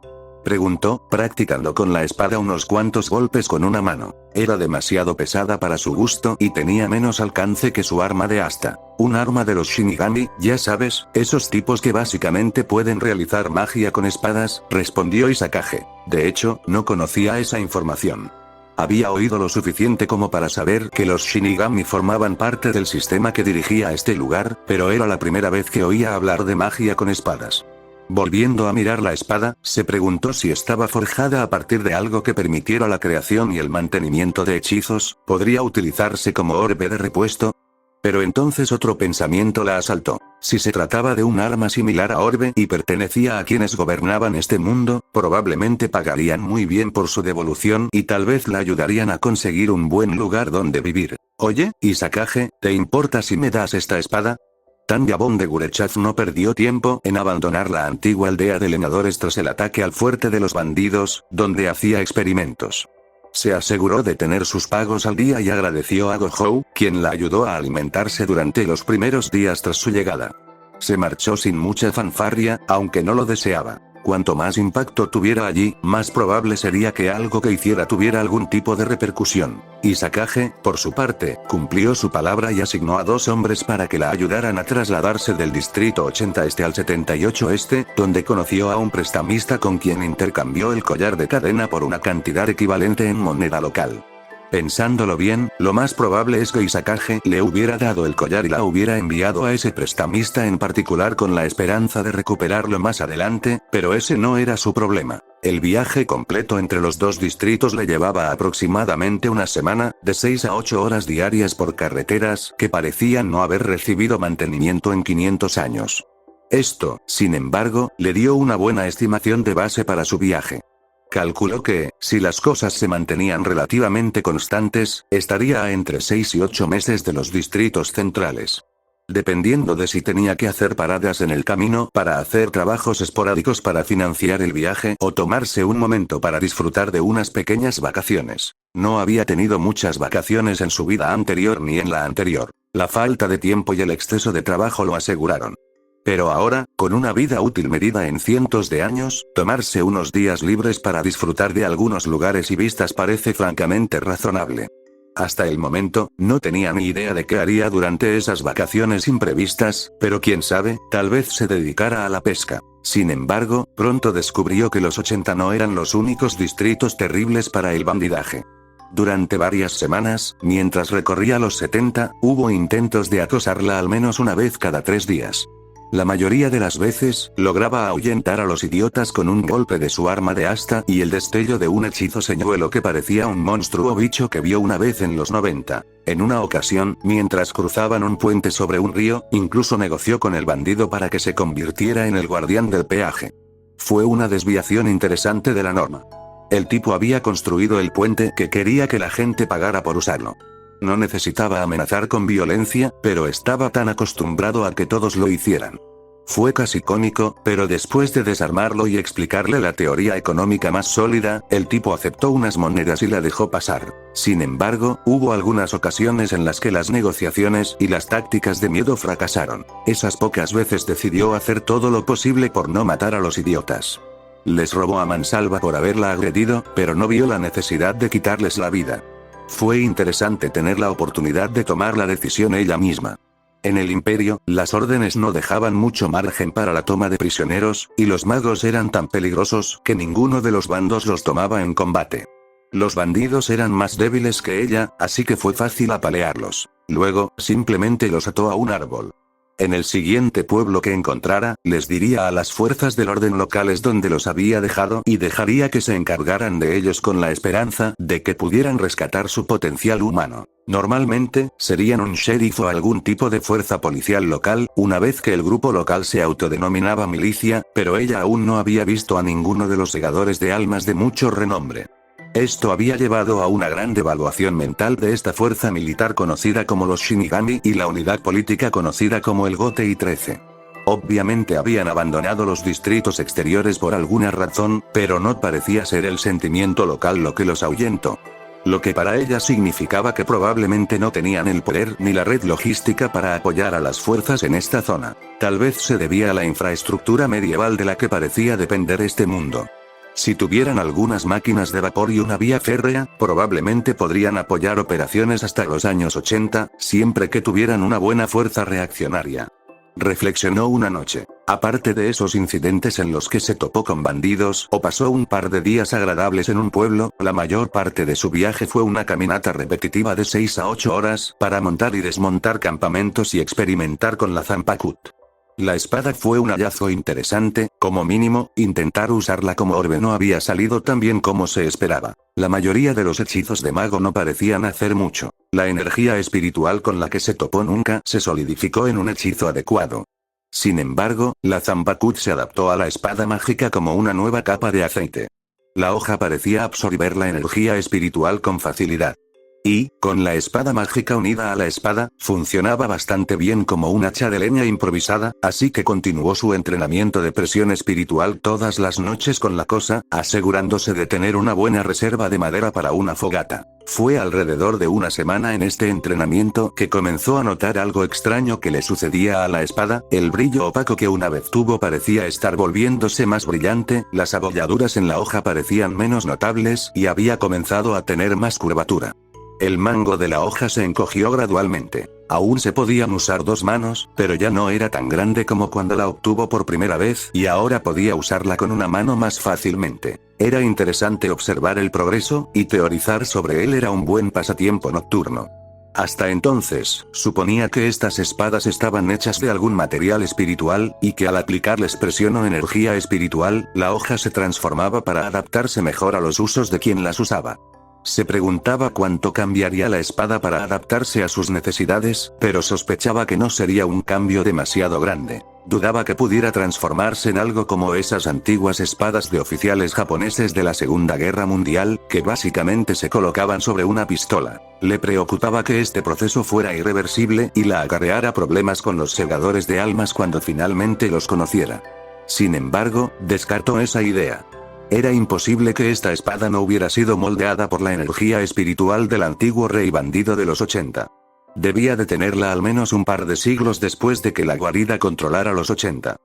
Preguntó, practicando con la espada unos cuantos golpes con una mano. Era demasiado pesada para su gusto y tenía menos alcance que su arma de asta. Un arma de los Shinigami, ya sabes, esos tipos que básicamente pueden realizar magia con espadas, respondió Isakage. De hecho, no conocía esa información. Había oído lo suficiente como para saber que los Shinigami formaban parte del sistema que dirigía a este lugar, pero era la primera vez que oía hablar de magia con espadas. Volviendo a mirar la espada, se preguntó si estaba forjada a partir de algo que permitiera la creación y el mantenimiento de hechizos, ¿podría utilizarse como orbe de repuesto? Pero entonces otro pensamiento la asaltó. Si se trataba de un arma similar a orbe y pertenecía a quienes gobernaban este mundo, probablemente pagarían muy bien por su devolución y tal vez la ayudarían a conseguir un buen lugar donde vivir. Oye, Isakage, ¿te importa si me das esta espada? Tanya Bon de Gurechaz no perdió tiempo en abandonar la antigua aldea de leñadores tras el ataque al fuerte de los bandidos, donde hacía experimentos. Se aseguró de tener sus pagos al día y agradeció a Gohou, quien la ayudó a alimentarse durante los primeros días tras su llegada. Se marchó sin mucha fanfarria, aunque no lo deseaba. Cuanto más impacto tuviera allí, más probable sería que algo que hiciera tuviera algún tipo de repercusión. Isakage, por su parte, cumplió su palabra y asignó a 2 hombres para que la ayudaran a trasladarse del distrito 80 este al 78 este, donde conoció a un prestamista con quien intercambió el collar de cadena por una cantidad equivalente en moneda local. Pensándolo bien, lo más probable es que Isakage le hubiera dado el collar y la hubiera enviado a ese prestamista en particular con la esperanza de recuperarlo más adelante, pero ese no era su problema. El viaje completo entre los 2 distritos le llevaba aproximadamente una semana, de 6 a 8 horas diarias por carreteras que parecían no haber recibido mantenimiento en 500 años. Esto, sin embargo, le dio una buena estimación de base para su viaje. Calculó que, si las cosas se mantenían relativamente constantes, estaría a entre 6 y 8 meses de los distritos centrales. Dependiendo de si tenía que hacer paradas en el camino para hacer trabajos esporádicos para financiar el viaje o tomarse un momento para disfrutar de unas pequeñas vacaciones. No había tenido muchas vacaciones en su vida anterior ni en la anterior. La falta de tiempo y el exceso de trabajo lo aseguraron. Pero ahora, con una vida útil medida en cientos de años, tomarse unos días libres para disfrutar de algunos lugares y vistas parece francamente razonable. Hasta el momento, no tenía ni idea de qué haría durante esas vacaciones imprevistas, pero quién sabe, tal vez se dedicara a la pesca. Sin embargo, pronto descubrió que los 80 no eran los únicos distritos terribles para el bandidaje. Durante varias semanas, mientras recorría los 70, hubo intentos de acosarla al menos una vez cada 3 días. La mayoría de las veces, lograba ahuyentar a los idiotas con un golpe de su arma de asta y el destello de un hechizo señuelo que parecía un monstruo bicho que vio una vez en los 90. En una ocasión, mientras cruzaban un puente sobre un río, incluso negoció con el bandido para que se convirtiera en el guardián del peaje. Fue una desviación interesante de la norma. El tipo había construido el puente que quería que la gente pagara por usarlo. No necesitaba amenazar con violencia, pero estaba tan acostumbrado a que todos lo hicieran. Fue casi cómico, pero después de desarmarlo y explicarle la teoría económica más sólida, el tipo aceptó unas monedas y la dejó pasar. Sin embargo, hubo algunas ocasiones en las que las negociaciones y las tácticas de miedo fracasaron. Esas pocas veces decidió hacer todo lo posible por no matar a los idiotas. Les robó a mansalva por haberla agredido, pero no vio la necesidad de quitarles la vida. Fue interesante tener la oportunidad de tomar la decisión ella misma. En el Imperio, las órdenes no dejaban mucho margen para la toma de prisioneros, y los magos eran tan peligrosos que ninguno de los bandos los tomaba en combate. Los bandidos eran más débiles que ella, así que fue fácil apalearlos. Luego, simplemente los ató a un árbol. En el siguiente pueblo que encontrara, les diría a las fuerzas del orden locales dónde los había dejado y dejaría que se encargaran de ellos con la esperanza de que pudieran rescatar su potencial humano. Normalmente, serían un sheriff o algún tipo de fuerza policial local, una vez que el grupo local se autodenominaba milicia, pero ella aún no había visto a ninguno de los segadores de almas de mucho renombre. Esto había llevado a una gran devaluación mental de esta fuerza militar conocida como los Shinigami y la unidad política conocida como el Gotei 13. Obviamente habían abandonado los distritos exteriores por alguna razón, pero no parecía ser el sentimiento local lo que los ahuyentó. Lo que para ellas significaba que probablemente no tenían el poder ni la red logística para apoyar a las fuerzas en esta zona. Tal vez se debía a la infraestructura medieval de la que parecía depender este mundo. Si tuvieran algunas máquinas de vapor y una vía férrea, probablemente podrían apoyar operaciones hasta los años 80, siempre que tuvieran una buena fuerza reaccionaria. Reflexionó una noche. Aparte de esos incidentes en los que se topó con bandidos o pasó un par de días agradables en un pueblo, la mayor parte de su viaje fue una caminata repetitiva de 6 a 8 horas, para montar y desmontar campamentos y experimentar con la Zanpakuth. La espada fue un hallazgo interesante, como mínimo, intentar usarla como orbe no había salido tan bien como se esperaba. La mayoría de los hechizos de mago no parecían hacer mucho. La energía espiritual con la que se topó nunca se solidificó en un hechizo adecuado. Sin embargo, la Zanpakuth se adaptó a la espada mágica como una nueva capa de aceite. La hoja parecía absorber la energía espiritual con facilidad. Y, con la espada mágica unida a la espada, funcionaba bastante bien como un hacha de leña improvisada, así que continuó su entrenamiento de presión espiritual todas las noches con la cosa, asegurándose de tener una buena reserva de madera para una fogata. Fue alrededor de una semana en este entrenamiento que comenzó a notar algo extraño que le sucedía a la espada, el brillo opaco que una vez tuvo parecía estar volviéndose más brillante, las abolladuras en la hoja parecían menos notables y había comenzado a tener más curvatura. El mango de la hoja se encogió gradualmente. Aún se podían usar dos manos, pero ya no era tan grande como cuando la obtuvo por primera vez y ahora podía usarla con una mano más fácilmente. Era interesante observar el progreso, y teorizar sobre él era un buen pasatiempo nocturno. Hasta entonces, suponía que estas espadas estaban hechas de algún material espiritual, y que al aplicarles presión o energía espiritual, la hoja se transformaba para adaptarse mejor a los usos de quien las usaba. Se preguntaba cuánto cambiaría la espada para adaptarse a sus necesidades, pero sospechaba que no sería un cambio demasiado grande. Dudaba que pudiera transformarse en algo como esas antiguas espadas de oficiales japoneses de la Segunda Guerra Mundial, que básicamente se colocaban sobre una pistola. Le preocupaba que este proceso fuera irreversible y la acarreara problemas con los segadores de almas cuando finalmente los conociera. Sin embargo, descartó esa idea. Era imposible que esta espada no hubiera sido moldeada por la energía espiritual del antiguo rey bandido de los 80. Debía de tenerla al menos un par de siglos después de que la guarida controlara los 80.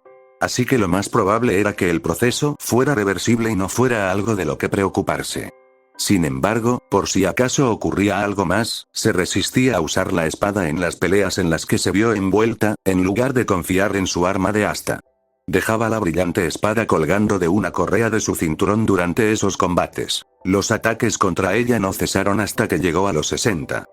Así que lo más probable era que el proceso fuera reversible y no fuera algo de lo que preocuparse. Sin embargo, por si acaso ocurría algo más, se resistía a usar la espada en las peleas en las que se vio envuelta, en lugar de confiar en su arma de asta. Dejaba la brillante espada colgando de una correa de su cinturón durante esos combates. Los ataques contra ella no cesaron hasta que llegó a los 60.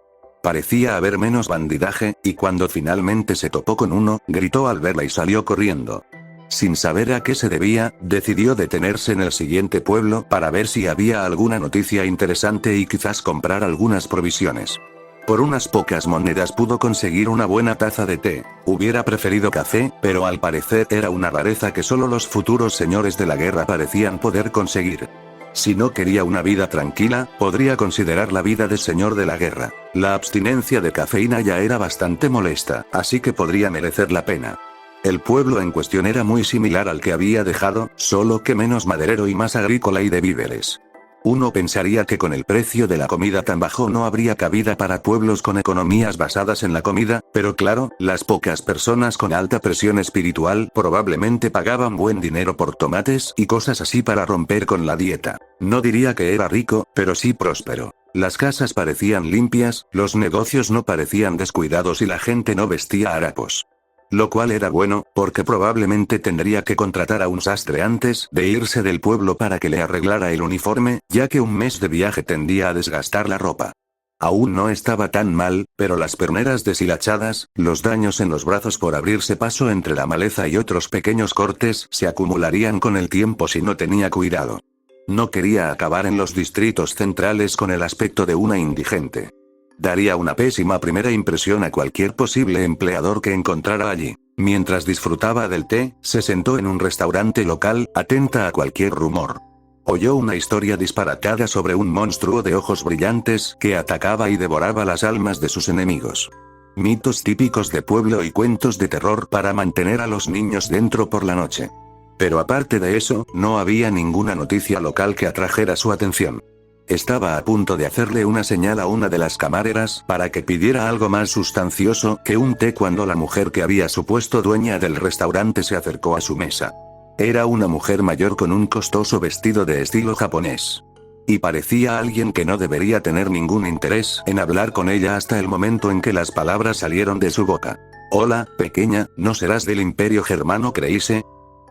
Parecía haber menos bandidaje, y cuando finalmente se topó con uno, gritó al verla y salió corriendo. Sin saber a qué se debía, decidió detenerse en el siguiente pueblo para ver si había alguna noticia interesante y quizás comprar algunas provisiones. Por unas pocas monedas pudo conseguir una buena taza de té. Hubiera preferido café, pero al parecer era una rareza que solo los futuros señores de la guerra parecían poder conseguir. Si no quería una vida tranquila, podría considerar la vida de señor de la guerra. La abstinencia de cafeína ya era bastante molesta, así que podría merecer la pena. El pueblo en cuestión era muy similar al que había dejado, solo que menos maderero y más agrícola y de víveres. Uno pensaría que con el precio de la comida tan bajo no habría cabida para pueblos con economías basadas en la comida, pero claro, las pocas personas con alta presión espiritual probablemente pagaban buen dinero por tomates y cosas así para romper con la dieta. No diría que era rico, pero sí próspero. Las casas parecían limpias, los negocios no parecían descuidados y la gente no vestía harapos. Lo cual era bueno, porque probablemente tendría que contratar a un sastre antes de irse del pueblo para que le arreglara el uniforme, ya que un mes de viaje tendía a desgastar la ropa. Aún no estaba tan mal, pero las perneras deshilachadas, los daños en los brazos por abrirse paso entre la maleza y otros pequeños cortes se acumularían con el tiempo si no tenía cuidado. No quería acabar en los distritos centrales con el aspecto de una indigente. Daría una pésima primera impresión a cualquier posible empleador que encontrara allí. Mientras disfrutaba del té, se sentó en un restaurante local, atenta a cualquier rumor. Oyó una historia disparatada sobre un monstruo de ojos brillantes que atacaba y devoraba las almas de sus enemigos. Mitos típicos de pueblo y cuentos de terror para mantener a los niños dentro por la noche. Pero aparte de eso, no había ninguna noticia local que atrajera su atención. Estaba a punto de hacerle una señal a una de las camareras para que pidiera algo más sustancioso que un té cuando la mujer que había supuesto dueña del restaurante se acercó a su mesa. Era una mujer mayor con un costoso vestido de estilo japonés. Y parecía alguien que no debería tener ningún interés en hablar con ella hasta el momento en que las palabras salieron de su boca. «Hola, pequeña, ¿no serás del Imperio Germano Creíse?»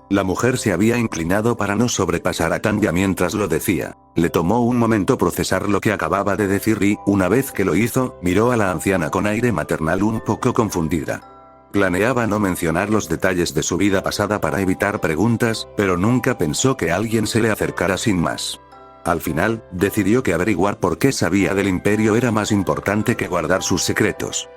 La mujer se había inclinado para no sobrepasar a Tanya mientras lo decía. Le tomó un momento procesar lo que acababa de decir y, una vez que lo hizo, miró a la anciana con aire maternal un poco confundida. Planeaba no mencionar los detalles de su vida pasada para evitar preguntas, pero nunca pensó que alguien se le acercara sin más. Al final, decidió que averiguar por qué sabía del imperio era más importante que guardar sus secretos.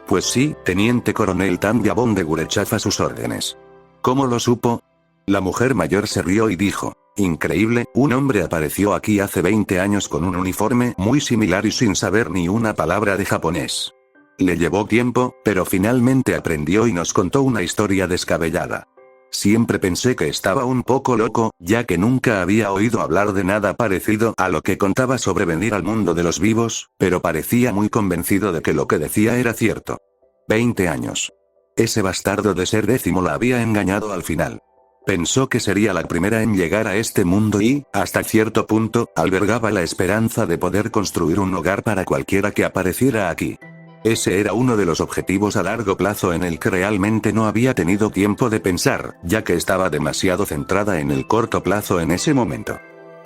Pues sí, teniente coronel Tanya von de Gurechaf a sus órdenes. ¿Cómo lo supo? La mujer mayor se rió y dijo, increíble, un hombre apareció aquí hace 20 años con un uniforme muy similar y sin saber ni una palabra de japonés. Le llevó tiempo, pero finalmente aprendió y nos contó una historia descabellada. Siempre pensé que estaba un poco loco, ya que nunca había oído hablar de nada parecido a lo que contaba sobre venir al mundo de los vivos, pero parecía muy convencido de que lo que decía era cierto. 20 años. Ese bastardo de Ser Décimo la había engañado al final. Pensó que sería la primera en llegar a este mundo y, hasta cierto punto, albergaba la esperanza de poder construir un hogar para cualquiera que apareciera aquí. Ese era uno de los objetivos a largo plazo en el que realmente no había tenido tiempo de pensar, ya que estaba demasiado centrada en el corto plazo en ese momento.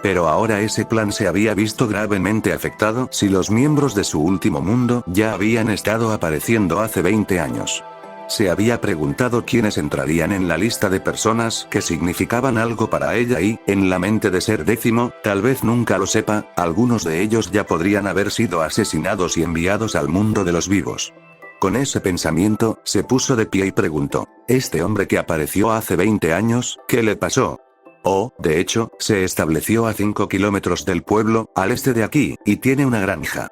Pero ahora ese plan se había visto gravemente afectado si los miembros de su último mundo ya habían estado apareciendo hace 20 años. Se había preguntado quiénes entrarían en la lista de personas que significaban algo para ella y, en la mente de Ser Décimo, tal vez nunca lo sepa, algunos de ellos ya podrían haber sido asesinados y enviados al mundo de los vivos. Con ese pensamiento, se puso de pie y preguntó, ¿este hombre que apareció hace 20 años, qué le pasó? Oh, de hecho, se estableció a 5 kilómetros del pueblo, al este de aquí, y tiene una granja.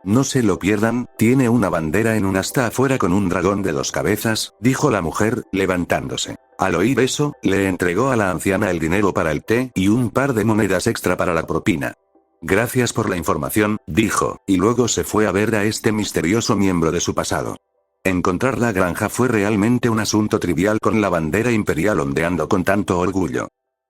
No se lo pierdan, tiene una bandera en un asta afuera con un dragón de 2 cabezas, dijo la mujer, levantándose. Al oír eso, le entregó a la anciana el dinero para el té y un par de monedas extra para la propina. Gracias por la información, dijo, y luego se fue a ver a este misterioso miembro de su pasado. Encontrar la granja fue realmente un asunto trivial con la bandera imperial ondeando con tanto orgullo.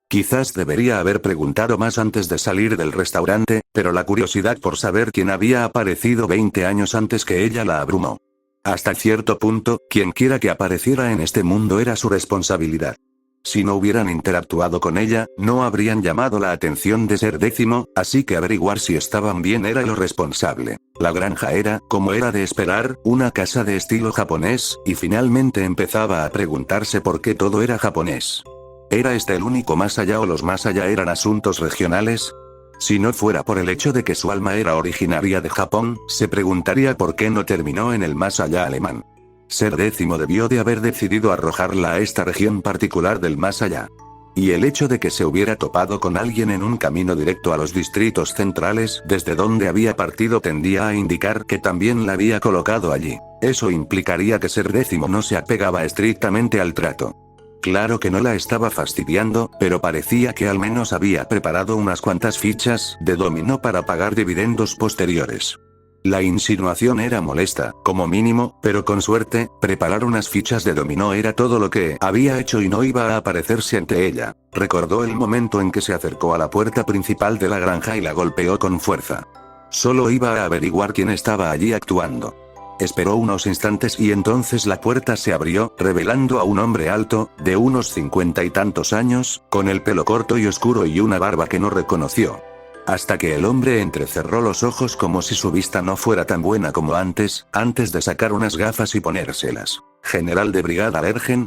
Quizás debería haber preguntado más antes de salir del restaurante, pero la curiosidad por saber quién había aparecido 20 años antes que ella la abrumó. Hasta cierto punto, quienquiera que apareciera en este mundo era su responsabilidad. Si no hubieran interactuado con ella, no habrían llamado la atención de Ser Décimo, así que averiguar si estaban bien era lo responsable. La granja era, como era de esperar, una casa de estilo japonés, y finalmente empezaba a preguntarse por qué todo era japonés. ¿Era este el único más allá o los más allá eran asuntos regionales? Si no fuera por el hecho de que su alma era originaria de Japón, se preguntaría por qué no terminó en el más allá alemán. Ser Décimo debió de haber decidido arrojarla a esta región particular del más allá. Y el hecho de que se hubiera topado con alguien en un camino directo a los distritos centrales desde donde había partido tendía a indicar que también la había colocado allí. Eso implicaría que Ser Décimo no se apegaba estrictamente al trato. Claro que no la estaba fastidiando, pero parecía que al menos había preparado unas cuantas fichas de dominó para pagar dividendos posteriores. La insinuación era molesta, como mínimo, pero con suerte, preparar unas fichas de dominó era todo lo que había hecho y no iba a aparecerse ante ella. Recordó el momento en que se acercó a la puerta principal de la granja y la golpeó con fuerza. Solo iba a averiguar quién estaba allí actuando. Esperó unos instantes y entonces la puerta se abrió, revelando a un hombre alto, de unos 50 y tantos años, con el pelo corto y oscuro y una barba que no reconoció. Hasta que el hombre entrecerró los ojos como si su vista no fuera tan buena como antes de sacar unas gafas y ponérselas. ¿General de brigada Lergen?,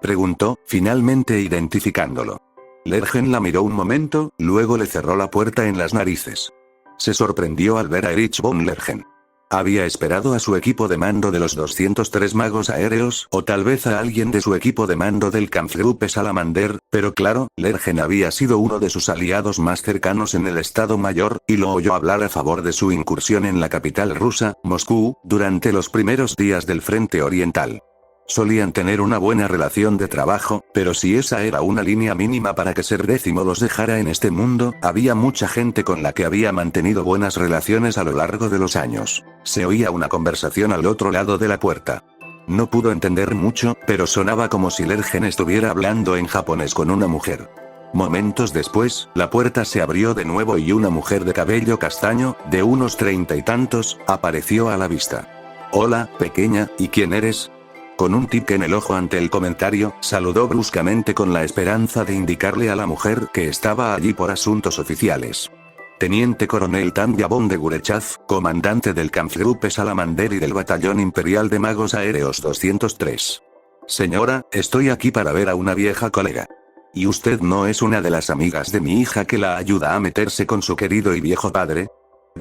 preguntó, finalmente identificándolo. Lergen la miró un momento, luego le cerró la puerta en las narices. Se sorprendió al ver a Erich von Lergen. Había esperado a su equipo de mando de los 203 magos aéreos, o tal vez a alguien de su equipo de mando del Kampfgruppe Salamander, pero claro, Lergen había sido uno de sus aliados más cercanos en el Estado Mayor, y lo oyó hablar a favor de su incursión en la capital rusa, Moscú, durante los primeros días del Frente Oriental. Solían tener una buena relación de trabajo, pero si esa era una línea mínima para que Ser Décimo los dejara en este mundo, había mucha gente con la que había mantenido buenas relaciones a lo largo de los años. Se oía una conversación al otro lado de la puerta. No pudo entender mucho, pero sonaba como si Lergen estuviera hablando en japonés con una mujer. Momentos después, la puerta se abrió de nuevo y una mujer de cabello castaño, de unos 30 y tantos, apareció a la vista. «Hola, pequeña, ¿y quién eres?». Con un tic en el ojo ante el comentario, saludó bruscamente con la esperanza de indicarle a la mujer que estaba allí por asuntos oficiales. Teniente Coronel Tanya von de Gurechav, comandante del Kampfgruppe Salamander y del Batallón Imperial de Magos Aéreos 203. Señora, estoy aquí para ver a una vieja colega. ¿Y usted no es una de las amigas de mi hija que la ayuda a meterse con su querido y viejo padre?,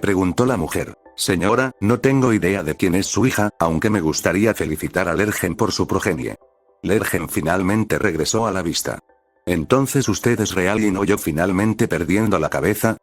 preguntó la mujer. Señora, no tengo idea de quién es su hija, aunque me gustaría felicitar a Lergen por su progenie. Lergen finalmente regresó a la vista. ¿Entonces usted es real y no yo finalmente perdiendo la cabeza?,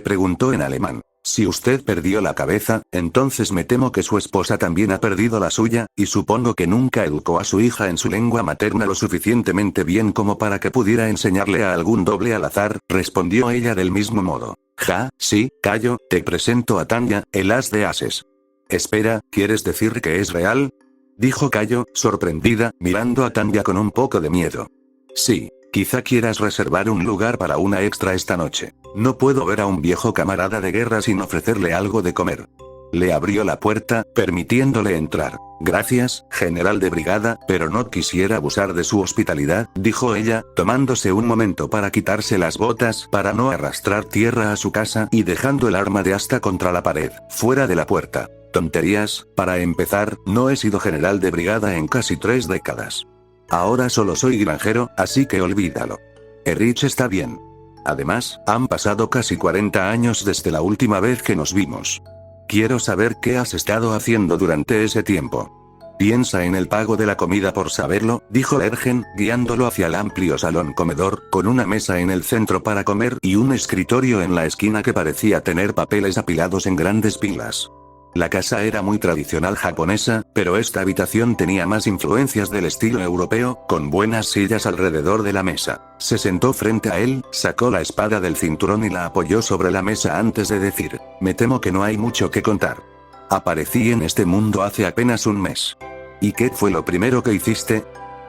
preguntó en alemán. Si usted perdió la cabeza, entonces me temo que su esposa también ha perdido la suya, y supongo que nunca educó a su hija en su lengua materna lo suficientemente bien como para que pudiera enseñarle a algún doble al azar, respondió ella del mismo modo. Ja, sí, Cayo, te presento a Tanya, el as de ases. Espera, ¿quieres decir que es real?, dijo Cayo, sorprendida, mirando a Tanya con un poco de miedo. Sí. Quizá quieras reservar un lugar para una extra esta noche. No puedo ver a un viejo camarada de guerra sin ofrecerle algo de comer. Le abrió la puerta, permitiéndole entrar. Gracias, general de brigada, pero no quisiera abusar de su hospitalidad, dijo ella, tomándose un momento para quitarse las botas para no arrastrar tierra a su casa y dejando el arma de asta contra la pared, fuera de la puerta. Tonterías, para empezar, no he sido general de brigada en casi 3 décadas. Ahora solo soy granjero, así que olvídalo. Erich está bien. Además, han pasado casi 40 años desde la última vez que nos vimos. Quiero saber qué has estado haciendo durante ese tiempo. Piensa en el pago de la comida por saberlo, dijo Lergen, guiándolo hacia el amplio salón comedor, con una mesa en el centro para comer y un escritorio en la esquina que parecía tener papeles apilados en grandes pilas. La casa era muy tradicional japonesa, pero esta habitación tenía más influencias del estilo europeo, con buenas sillas alrededor de la mesa. Se sentó frente a él, sacó la espada del cinturón y la apoyó sobre la mesa antes de decir, me temo que no hay mucho que contar. Aparecí en este mundo hace apenas un mes. ¿Y qué fue lo primero que hiciste?,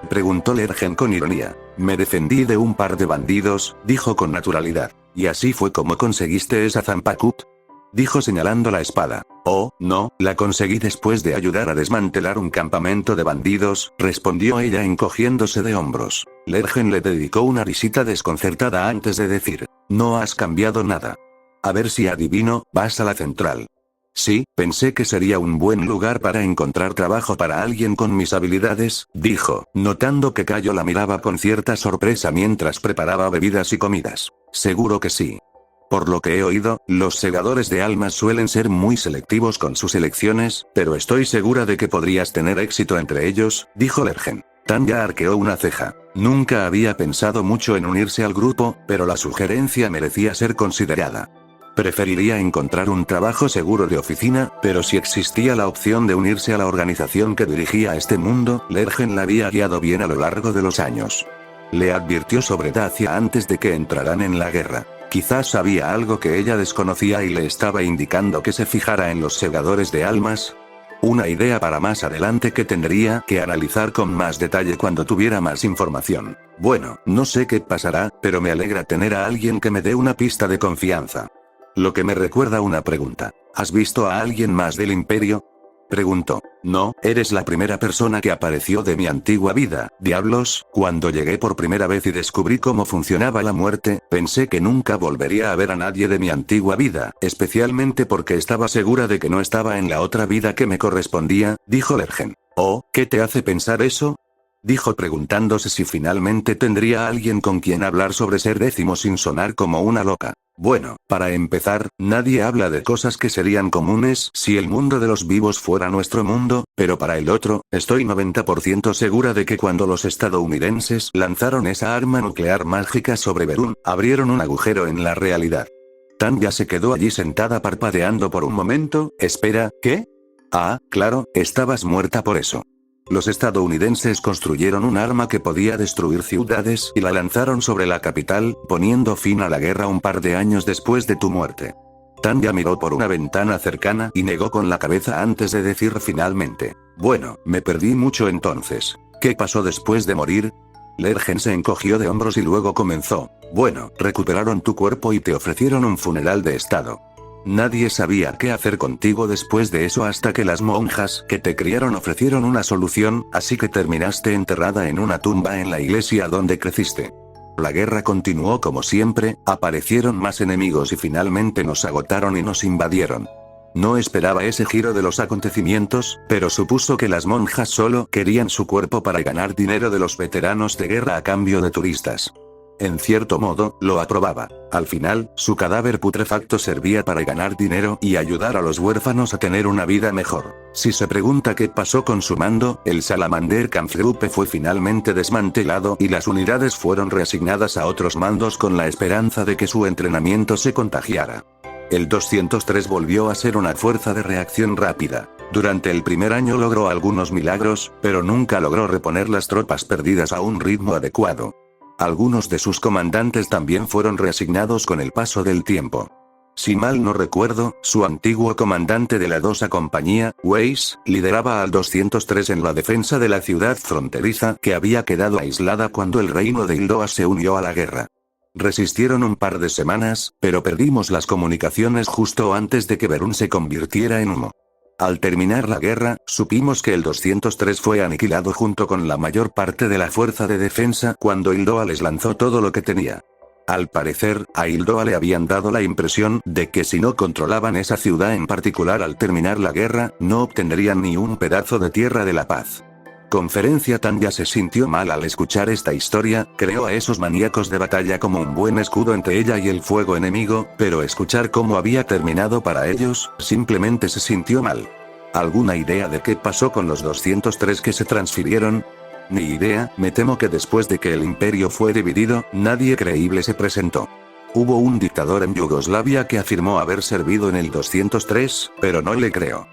preguntó Lergen con ironía. Me defendí de un par de bandidos, dijo con naturalidad. ¿Y así fue como conseguiste esa Zanpakuh?, dijo señalando la espada. Oh, no, la conseguí después de ayudar a desmantelar un campamento de bandidos, respondió ella encogiéndose de hombros. Lergen le dedicó una risita desconcertada antes de decir, no has cambiado nada. A ver si adivino, vas a la central. Sí, pensé que sería un buen lugar para encontrar trabajo para alguien con mis habilidades, dijo, notando que Cayo la miraba con cierta sorpresa mientras preparaba bebidas y comidas. Seguro que sí. Por lo que he oído, los segadores de almas suelen ser muy selectivos con sus elecciones, pero estoy segura de que podrías tener éxito entre ellos, dijo Lergen. Tanya arqueó una ceja. Nunca había pensado mucho en unirse al grupo, pero la sugerencia merecía ser considerada. Preferiría encontrar un trabajo seguro de oficina, pero si existía la opción de unirse a la organización que dirigía este mundo, Lergen la había guiado bien a lo largo de los años. Le advirtió sobre Dacia antes de que entraran en la guerra. Quizás sabía algo que ella desconocía y le estaba indicando que se fijara en los segadores de almas. Una idea para más adelante que tendría que analizar con más detalle cuando tuviera más información. Bueno, no sé qué pasará, pero me alegra tener a alguien que me dé una pista de confianza. Lo que me recuerda una pregunta. ¿Has visto a alguien más del Imperio?, preguntó. No, eres la primera persona que apareció de mi antigua vida. Diablos, cuando llegué por primera vez y descubrí cómo funcionaba la muerte, pensé que nunca volvería a ver a nadie de mi antigua vida, especialmente porque estaba segura de que no estaba en la otra vida que me correspondía, dijo Lergen. Oh, ¿qué te hace pensar eso?, dijo preguntándose si finalmente tendría a alguien con quien hablar sobre Ser Décimo sin sonar como una loca. Bueno, para empezar, nadie habla de cosas que serían comunes si el mundo de los vivos fuera nuestro mundo, pero para el otro, estoy 90% segura de que cuando los estadounidenses lanzaron esa arma nuclear mágica sobre Berún, abrieron un agujero en la realidad. Tanya se quedó allí sentada parpadeando por un momento. Espera, ¿qué? Ah, claro, estabas muerta por eso. Los estadounidenses construyeron un arma que podía destruir ciudades y la lanzaron sobre la capital, poniendo fin a la guerra un par de años después de tu muerte. Tanya miró por una ventana cercana y negó con la cabeza antes de decir finalmente: bueno, me perdí mucho entonces. ¿Qué pasó después de morir? Lergen se encogió de hombros y luego comenzó: bueno, recuperaron tu cuerpo y te ofrecieron un funeral de estado. Nadie sabía qué hacer contigo después de eso hasta que las monjas que te criaron ofrecieron una solución, así que terminaste enterrada en una tumba en la iglesia donde creciste. La guerra continuó como siempre, aparecieron más enemigos y finalmente nos agotaron y nos invadieron. No esperaba ese giro de los acontecimientos, pero supuso que las monjas solo querían su cuerpo para ganar dinero de los veteranos de guerra a cambio de turistas. En cierto modo, lo aprobaba. Al final, su cadáver putrefacto servía para ganar dinero y ayudar a los huérfanos a tener una vida mejor. Si se pregunta qué pasó con su mando, el Salamander Kampfgruppe fue finalmente desmantelado y las unidades fueron reasignadas a otros mandos con la esperanza de que su entrenamiento se contagiara. El 203 volvió a ser una fuerza de reacción rápida. Durante el primer año logró algunos milagros, pero nunca logró reponer las tropas perdidas a un ritmo adecuado. Algunos de sus comandantes también fueron reasignados con el paso del tiempo. Si mal no recuerdo, su antiguo comandante de la 2a compañía, Weiss, lideraba al 203 en la defensa de la ciudad fronteriza que había quedado aislada cuando el reino de Ildoa se unió a la guerra. Resistieron un par de semanas, pero perdimos las comunicaciones justo antes de que Berún se convirtiera en humo. Al terminar la guerra, supimos que el 203 fue aniquilado junto con la mayor parte de la fuerza de defensa cuando Ildoa les lanzó todo lo que tenía. Al parecer, a Ildoa le habían dado la impresión de que si no controlaban esa ciudad en particular al terminar la guerra, no obtendrían ni un pedazo de tierra de la paz. Conferencia Tanya se sintió mal al escuchar esta historia, creó a esos maníacos de batalla como un buen escudo entre ella y el fuego enemigo, pero escuchar cómo había terminado para ellos, simplemente se sintió mal. ¿Alguna idea de qué pasó con los 203 que se transfirieron? Ni idea, me temo que después de que el imperio fue dividido, nadie creíble se presentó. Hubo un dictador en Yugoslavia que afirmó haber servido en el 203, pero no le creo.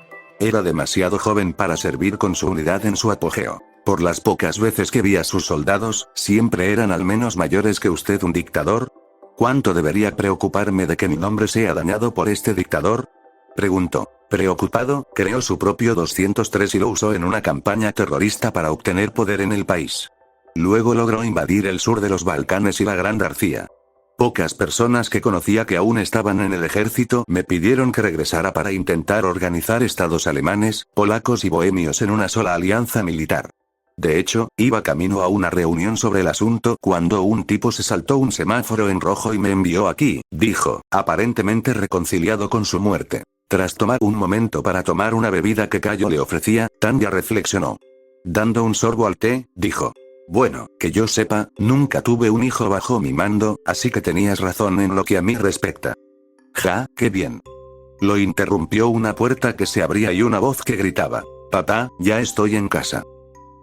Era demasiado joven para servir con su unidad en su apogeo. Por las pocas veces que vi a sus soldados, siempre eran al menos mayores que usted. ¿Un dictador? ¿Cuánto debería preocuparme de que mi nombre sea dañado por este dictador? Preguntó. Preocupado, creó su propio 203 y lo usó en una campaña terrorista para obtener poder en el país. Luego logró invadir el sur de los Balcanes y la Gran García. Pocas personas que conocía que aún estaban en el ejército me pidieron que regresara para intentar organizar estados alemanes, polacos y bohemios en una sola alianza militar. De hecho, iba camino a una reunión sobre el asunto cuando un tipo se saltó un semáforo en rojo y me envió aquí, dijo, aparentemente reconciliado con su muerte. Tras tomar un momento para tomar una bebida que Cayo le ofrecía, Tanya reflexionó. Dando un sorbo al té, dijo. Bueno, que yo sepa, nunca tuve un hijo bajo mi mando, así que tenías razón en lo que a mí respecta. Ja, qué bien. Lo interrumpió una puerta que se abría y una voz que gritaba. Papá, ya estoy en casa.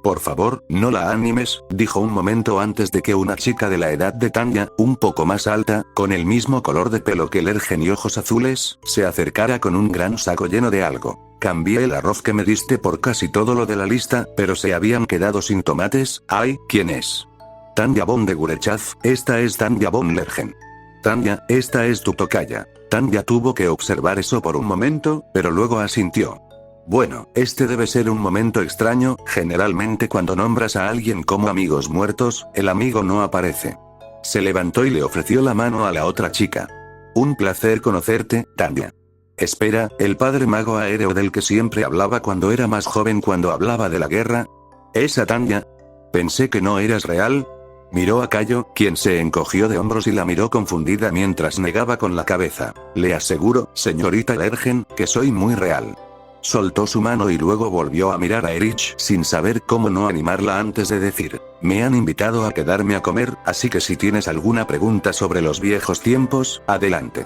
Por favor, no la animes, dijo un momento antes de que una chica de la edad de Tanya, un poco más alta, con el mismo color de pelo que Lergen y ojos azules, se acercara con un gran saco lleno de algo. Cambié el arroz que me diste por casi todo lo de la lista, pero se habían quedado sin tomates. Ay, ¿quién es? Tanya von de Gurechav, esta es Tanya von Lergen. Tanya, esta es tu tocaya. Tanya tuvo que observar eso por un momento, pero luego asintió. Bueno, este debe ser un momento extraño, generalmente cuando nombras a alguien como amigos muertos, el amigo no aparece. Se levantó y le ofreció la mano a la otra chica. Un placer conocerte, Tanya. Espera, ¿el padre mago aéreo del que siempre hablaba cuando era más joven cuando hablaba de la guerra? ¿Esa Tanya? Pensé que no eras real. Miró a Cayo, quien se encogió de hombros y la miró confundida mientras negaba con la cabeza. Le aseguro, señorita Lergen, que soy muy real. Soltó su mano y luego volvió a mirar a Erich sin saber cómo no animarla antes de decir. Me han invitado a quedarme a comer, así que si tienes alguna pregunta sobre los viejos tiempos, adelante.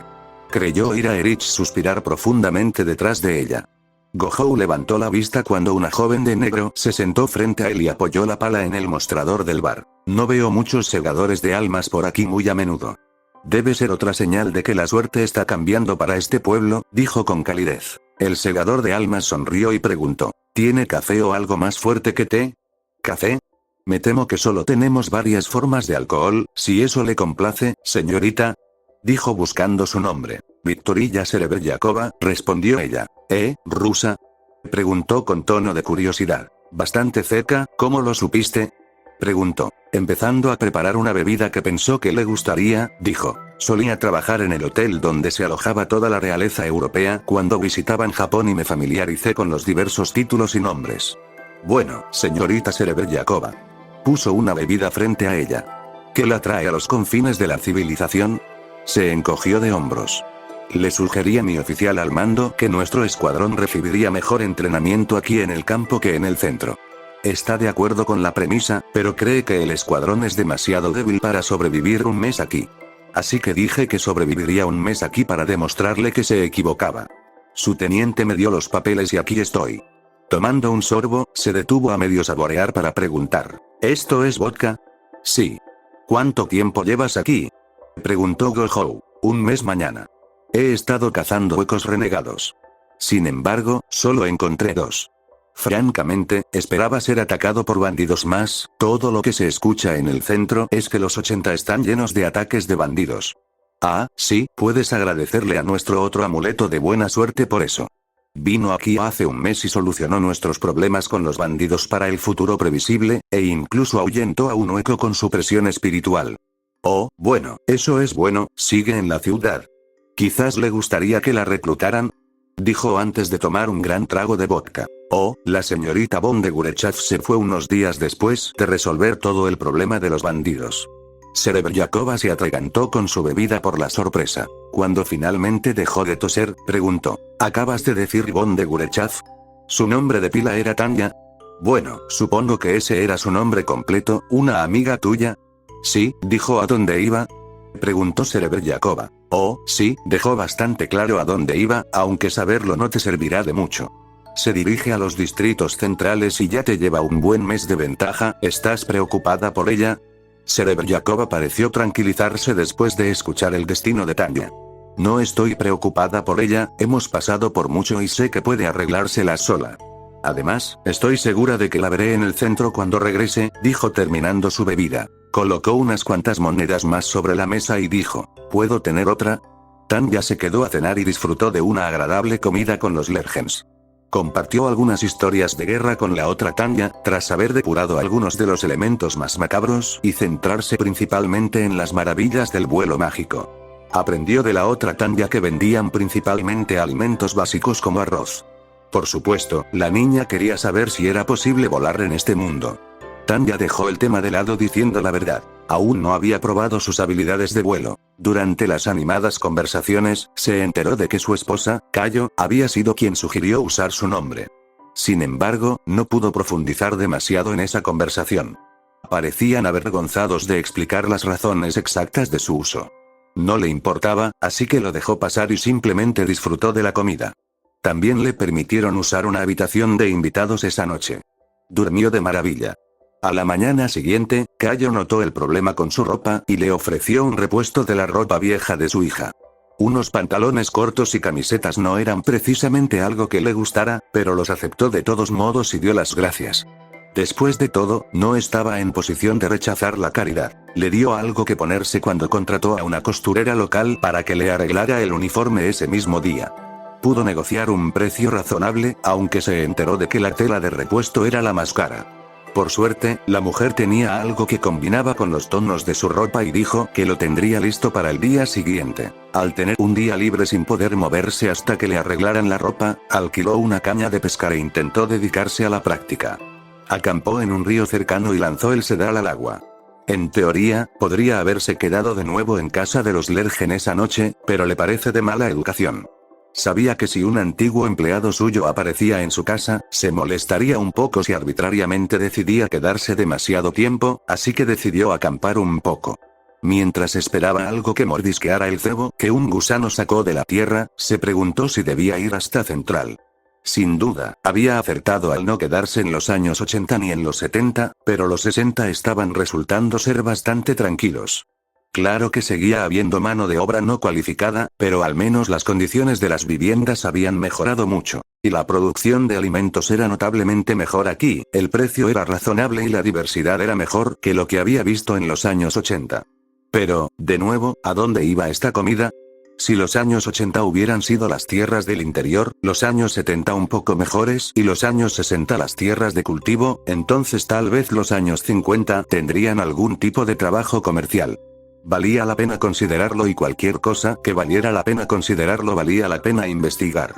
Creyó oír a Erich suspirar profundamente detrás de ella. Gohou levantó la vista cuando una joven de negro se sentó frente a él y apoyó la pala en el mostrador del bar. No veo muchos segadores de almas por aquí muy a menudo. Debe ser otra señal de que la suerte está cambiando para este pueblo, dijo con calidez. El segador de almas sonrió y preguntó, ¿tiene café o algo más fuerte que té? ¿Café? Me temo que solo tenemos varias formas de alcohol, si eso le complace, señorita. Dijo buscando su nombre. Victorilla Serebryakova, respondió ella. ¿Rusa? Preguntó con tono de curiosidad. Bastante cerca, ¿cómo lo supiste? Preguntó, empezando a preparar una bebida que pensó que le gustaría, dijo. Solía trabajar en el hotel donde se alojaba toda la realeza europea cuando visitaban Japón y me familiaricé con los diversos títulos y nombres. Bueno, señorita Serebryakova. Puso una bebida frente a ella. ¿Qué la trae a los confines de la civilización? Se encogió de hombros. Le sugerí a mi oficial al mando que nuestro escuadrón recibiría mejor entrenamiento aquí en el campo que en el centro. Está de acuerdo con la premisa, pero cree que el escuadrón es demasiado débil para sobrevivir un mes aquí. Así que dije que sobreviviría un mes aquí para demostrarle que se equivocaba. Su teniente me dio los papeles y aquí estoy. Tomando un sorbo, se detuvo a medio saborear para preguntar. ¿Esto es vodka? Sí. ¿Cuánto tiempo llevas aquí? Preguntó Gohou. Un mes mañana. He estado cazando huecos renegados. Sin embargo, solo encontré 2. Francamente, esperaba ser atacado por bandidos más, todo lo que se escucha en el centro es que los 80 están llenos de ataques de bandidos. Ah, sí, puedes agradecerle a nuestro otro amuleto de buena suerte por eso. Vino aquí hace un mes y solucionó nuestros problemas con los bandidos para el futuro previsible, e incluso ahuyentó a un hueco con su presión espiritual. Oh, bueno, eso es bueno, sigue en la ciudad. Quizás le gustaría que la reclutaran. Dijo antes de tomar un gran trago de vodka. Oh, la señorita von de Gurechav se fue unos días después de resolver todo el problema de los bandidos. Serebryakova se atragantó con su bebida por la sorpresa. Cuando finalmente dejó de toser, preguntó, ¿acabas de decir von de Gurechav? ¿Su nombre de pila era Tanya? Bueno, supongo que ese era su nombre completo, ¿una amiga tuya? Sí, dijo a dónde iba. Preguntó Serebryakova. Oh, sí, dejó bastante claro a dónde iba, aunque saberlo no te servirá de mucho. Se dirige a los distritos centrales y ya te lleva un buen mes de ventaja, ¿estás preocupada por ella? Serebryakova pareció tranquilizarse después de escuchar el destino de Tanya. No estoy preocupada por ella, hemos pasado por mucho y sé que puede arreglársela sola. Además, estoy segura de que la veré en el centro cuando regrese, dijo terminando su bebida. Colocó unas cuantas monedas más sobre la mesa y dijo, ¿puedo tener otra? Tanya se quedó a cenar y disfrutó de una agradable comida con los Lergens. Compartió algunas historias de guerra con la otra Tanya, tras haber depurado algunos de los elementos más macabros y centrarse principalmente en las maravillas del vuelo mágico. Aprendió de la otra Tanya que vendían principalmente alimentos básicos como arroz. Por supuesto, la niña quería saber si era posible volar en este mundo. Tanya dejó el tema de lado diciendo la verdad. Aún no había probado sus habilidades de vuelo. Durante las animadas conversaciones, se enteró de que su esposa, Kayo, había sido quien sugirió usar su nombre. Sin embargo, no pudo profundizar demasiado en esa conversación. Parecían avergonzados de explicar las razones exactas de su uso. No le importaba, así que lo dejó pasar y simplemente disfrutó de la comida. También le permitieron usar una habitación de invitados esa noche. Durmió de maravilla. A la mañana siguiente, Kayo notó el problema con su ropa y le ofreció un repuesto de la ropa vieja de su hija. Unos pantalones cortos y camisetas no eran precisamente algo que le gustara, pero los aceptó de todos modos y dio las gracias. Después de todo, no estaba en posición de rechazar la caridad. Le dio algo que ponerse cuando contrató a una costurera local para que le arreglara el uniforme ese mismo día. Pudo negociar un precio razonable, aunque se enteró de que la tela de repuesto era la más cara. Por suerte, la mujer tenía algo que combinaba con los tonos de su ropa y dijo que lo tendría listo para el día siguiente. Al tener un día libre sin poder moverse hasta que le arreglaran la ropa, alquiló una caña de pescar e intentó dedicarse a la práctica. Acampó en un río cercano y lanzó el sedal al agua. En teoría, podría haberse quedado de nuevo en casa de los Lergen esa noche, pero le parece de mala educación. Sabía que si un antiguo empleado suyo aparecía en su casa, se molestaría un poco si arbitrariamente decidía quedarse demasiado tiempo, así que decidió acampar un poco. Mientras esperaba algo que mordisqueara el cebo que un gusano sacó de la tierra, se preguntó si debía ir hasta Central. Sin duda, había acertado al no quedarse en los años 80 ni en los 70, pero los 60 estaban resultando ser bastante tranquilos. Claro que seguía habiendo mano de obra no cualificada, pero al menos las condiciones de las viviendas habían mejorado mucho. Y la producción de alimentos era notablemente mejor aquí, el precio era razonable y la diversidad era mejor que lo que había visto en los años 80. Pero, de nuevo, ¿a dónde iba esta comida? Si los años 80 hubieran sido las tierras del interior, los años 70 un poco mejores y los años 60 las tierras de cultivo, entonces tal vez los años 50 tendrían algún tipo de trabajo comercial. Valía la pena considerarlo y cualquier cosa que valiera la pena considerarlo valía la pena investigar.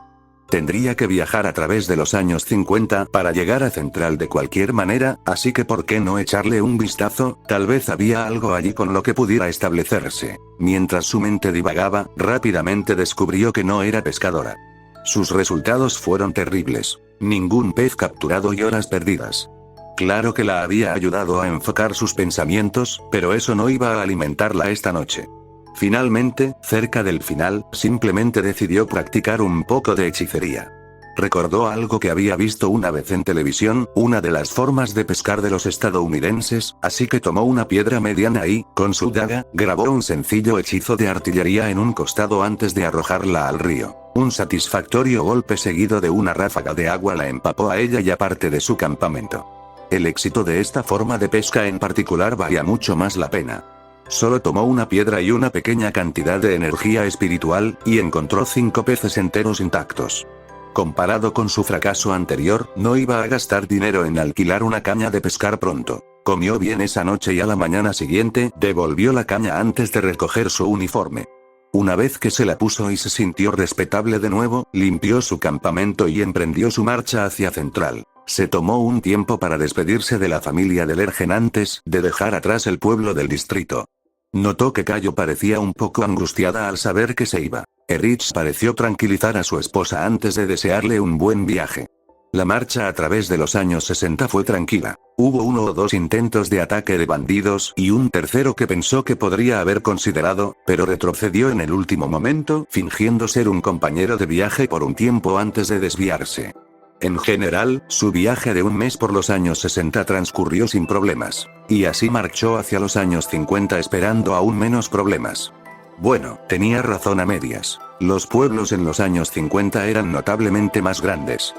Tendría que viajar a través de los años 50 para llegar a Central de cualquier manera, así que ¿por qué no echarle un vistazo? Tal vez había algo allí con lo que pudiera establecerse. Mientras su mente divagaba, rápidamente descubrió que no era pescadora. Sus resultados fueron terribles. Ningún pez capturado y horas perdidas. Claro que la había ayudado a enfocar sus pensamientos, pero eso no iba a alimentarla esta noche. Finalmente, cerca del final, simplemente decidió practicar un poco de hechicería. Recordó algo que había visto una vez en televisión, una de las formas de pescar de los estadounidenses, así que tomó una piedra mediana y, con su daga, grabó un sencillo hechizo de artillería en un costado antes de arrojarla al río. Un satisfactorio golpe seguido de una ráfaga de agua la empapó a ella y a parte de su campamento. El éxito de esta forma de pesca en particular valía mucho más la pena. Solo tomó una piedra y una pequeña cantidad de energía espiritual, y encontró 5 peces enteros intactos. Comparado con su fracaso anterior, no iba a gastar dinero en alquilar una caña de pescar pronto. Comió bien esa noche y a la mañana siguiente, devolvió la caña antes de recoger su uniforme. Una vez que se la puso y se sintió respetable de nuevo, limpió su campamento y emprendió su marcha hacia Central. Se tomó un tiempo para despedirse de la familia de Lergen antes de dejar atrás el pueblo del distrito. Notó que Cayo parecía un poco angustiada al saber que se iba. Erich pareció tranquilizar a su esposa antes de desearle un buen viaje. La marcha a través de los años 60 fue tranquila. Hubo 1 o 2 intentos de ataque de bandidos y un tercero que pensó que podría haber considerado, pero retrocedió en el último momento, fingiendo ser un compañero de viaje por un tiempo antes de desviarse. En general, su viaje de un mes por los años 60 transcurrió sin problemas. Y así marchó hacia los años 50 esperando aún menos problemas. Bueno, tenía razón a medias. Los pueblos en los años 50 eran notablemente más grandes.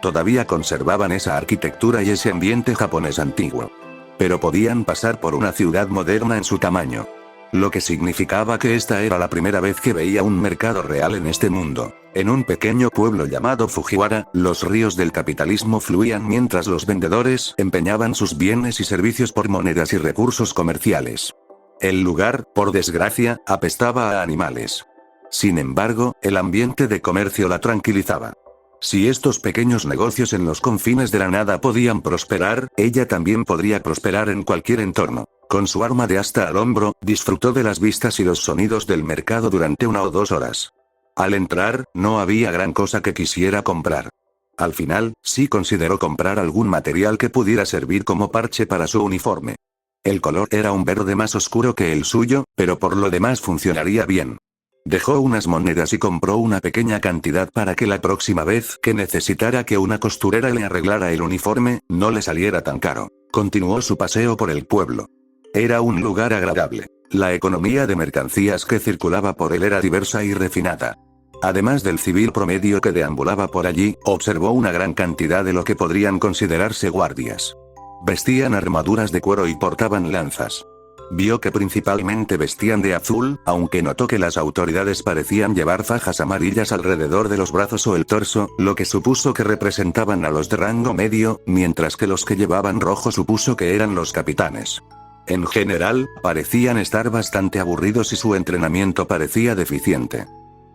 Todavía conservaban esa arquitectura y ese ambiente japonés antiguo. Pero podían pasar por una ciudad moderna en su tamaño. Lo que significaba que esta era la primera vez que veía un mercado real en este mundo. En un pequeño pueblo llamado Fujiwara, los ríos del capitalismo fluían mientras los vendedores empeñaban sus bienes y servicios por monedas y recursos comerciales. El lugar, por desgracia, apestaba a animales. Sin embargo, el ambiente de comercio la tranquilizaba. Si estos pequeños negocios en los confines de la nada podían prosperar, ella también podría prosperar en cualquier entorno. Con su arma de asta al hombro, disfrutó de las vistas y los sonidos del mercado durante 1 o 2 horas. Al entrar, no había gran cosa que quisiera comprar. Al final, sí consideró comprar algún material que pudiera servir como parche para su uniforme. El color era un verde más oscuro que el suyo, pero por lo demás funcionaría bien. Dejó unas monedas y compró una pequeña cantidad para que la próxima vez que necesitara que una costurera le arreglara el uniforme, no le saliera tan caro. Continuó su paseo por el pueblo. Era un lugar agradable. La economía de mercancías que circulaba por él era diversa y refinada. Además del civil promedio que deambulaba por allí, observó una gran cantidad de lo que podrían considerarse guardias. Vestían armaduras de cuero y portaban lanzas. Vio que principalmente vestían de azul, aunque notó que las autoridades parecían llevar fajas amarillas alrededor de los brazos o el torso, lo que supuso que representaban a los de rango medio, mientras que los que llevaban rojo supuso que eran los capitanes. En general, parecían estar bastante aburridos y su entrenamiento parecía deficiente.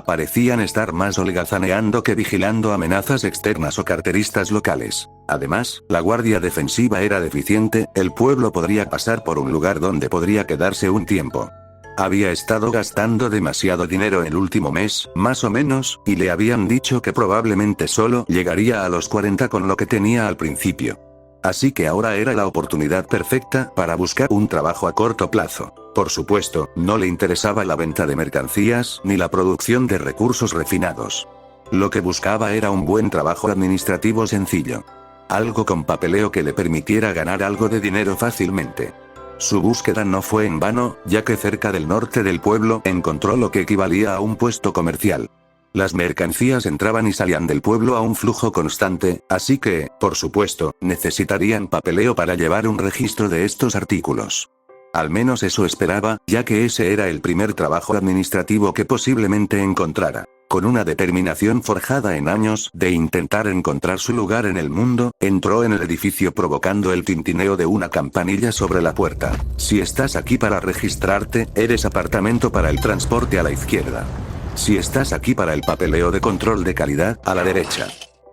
Parecían estar más holgazaneando que vigilando amenazas externas o carteristas locales. Además, la guardia defensiva era deficiente, el pueblo podría pasar por un lugar donde podría quedarse un tiempo. Había estado gastando demasiado dinero el último mes, más o menos, y le habían dicho que probablemente solo llegaría a los 40 con lo que tenía al principio. Así que ahora era la oportunidad perfecta para buscar un trabajo a corto plazo. Por supuesto, no le interesaba la venta de mercancías ni la producción de recursos refinados. Lo que buscaba era un buen trabajo administrativo sencillo. Algo con papeleo que le permitiera ganar algo de dinero fácilmente. Su búsqueda no fue en vano, ya que cerca del norte del pueblo encontró lo que equivalía a un puesto comercial. Las mercancías entraban y salían del pueblo a un flujo constante, así que, por supuesto, necesitarían papeleo para llevar un registro de estos artículos. Al menos eso esperaba, ya que ese era el primer trabajo administrativo que posiblemente encontrara. Con una determinación forjada en años de intentar encontrar su lugar en el mundo, entró en el edificio provocando el tintineo de una campanilla sobre la puerta. Si estás aquí para registrarte, eres apartamento para el transporte a la izquierda. Si estás aquí para el papeleo de control de calidad, a la derecha.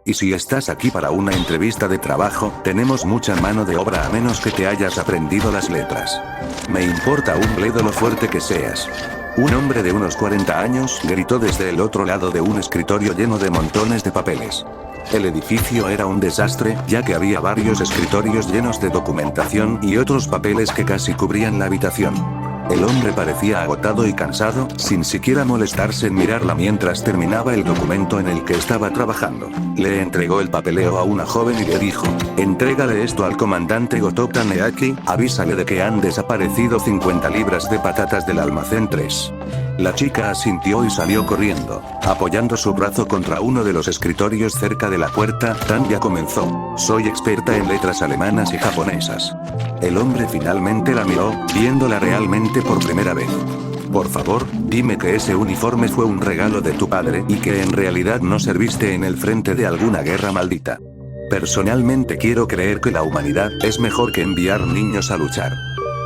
Y si estás aquí para una entrevista de trabajo, tenemos mucha mano de obra a menos que te hayas aprendido las letras. Me importa un bledo lo fuerte que seas. Un hombre de unos 40 años gritó desde el otro lado de un escritorio lleno de montones de papeles. El edificio era un desastre, ya que había varios escritorios llenos de documentación y otros papeles que casi cubrían la habitación. El hombre parecía agotado y cansado, sin siquiera molestarse en mirarla mientras terminaba el documento en el que estaba trabajando. Le entregó el papeleo a una joven y le dijo: entrégale esto al comandante Gotoka Neaki, avísale de que han desaparecido 50 libras de patatas del almacén 3. La chica asintió y salió corriendo, apoyando su brazo contra uno de los escritorios cerca de la puerta. Tanya comenzó: soy experta en letras alemanas y japonesas. El hombre finalmente la miró, viéndola realmente por primera vez. Por favor, dime que ese uniforme fue un regalo de tu padre y que en realidad no serviste en el frente de alguna guerra maldita. Personalmente quiero creer que la humanidad es mejor que enviar niños a luchar.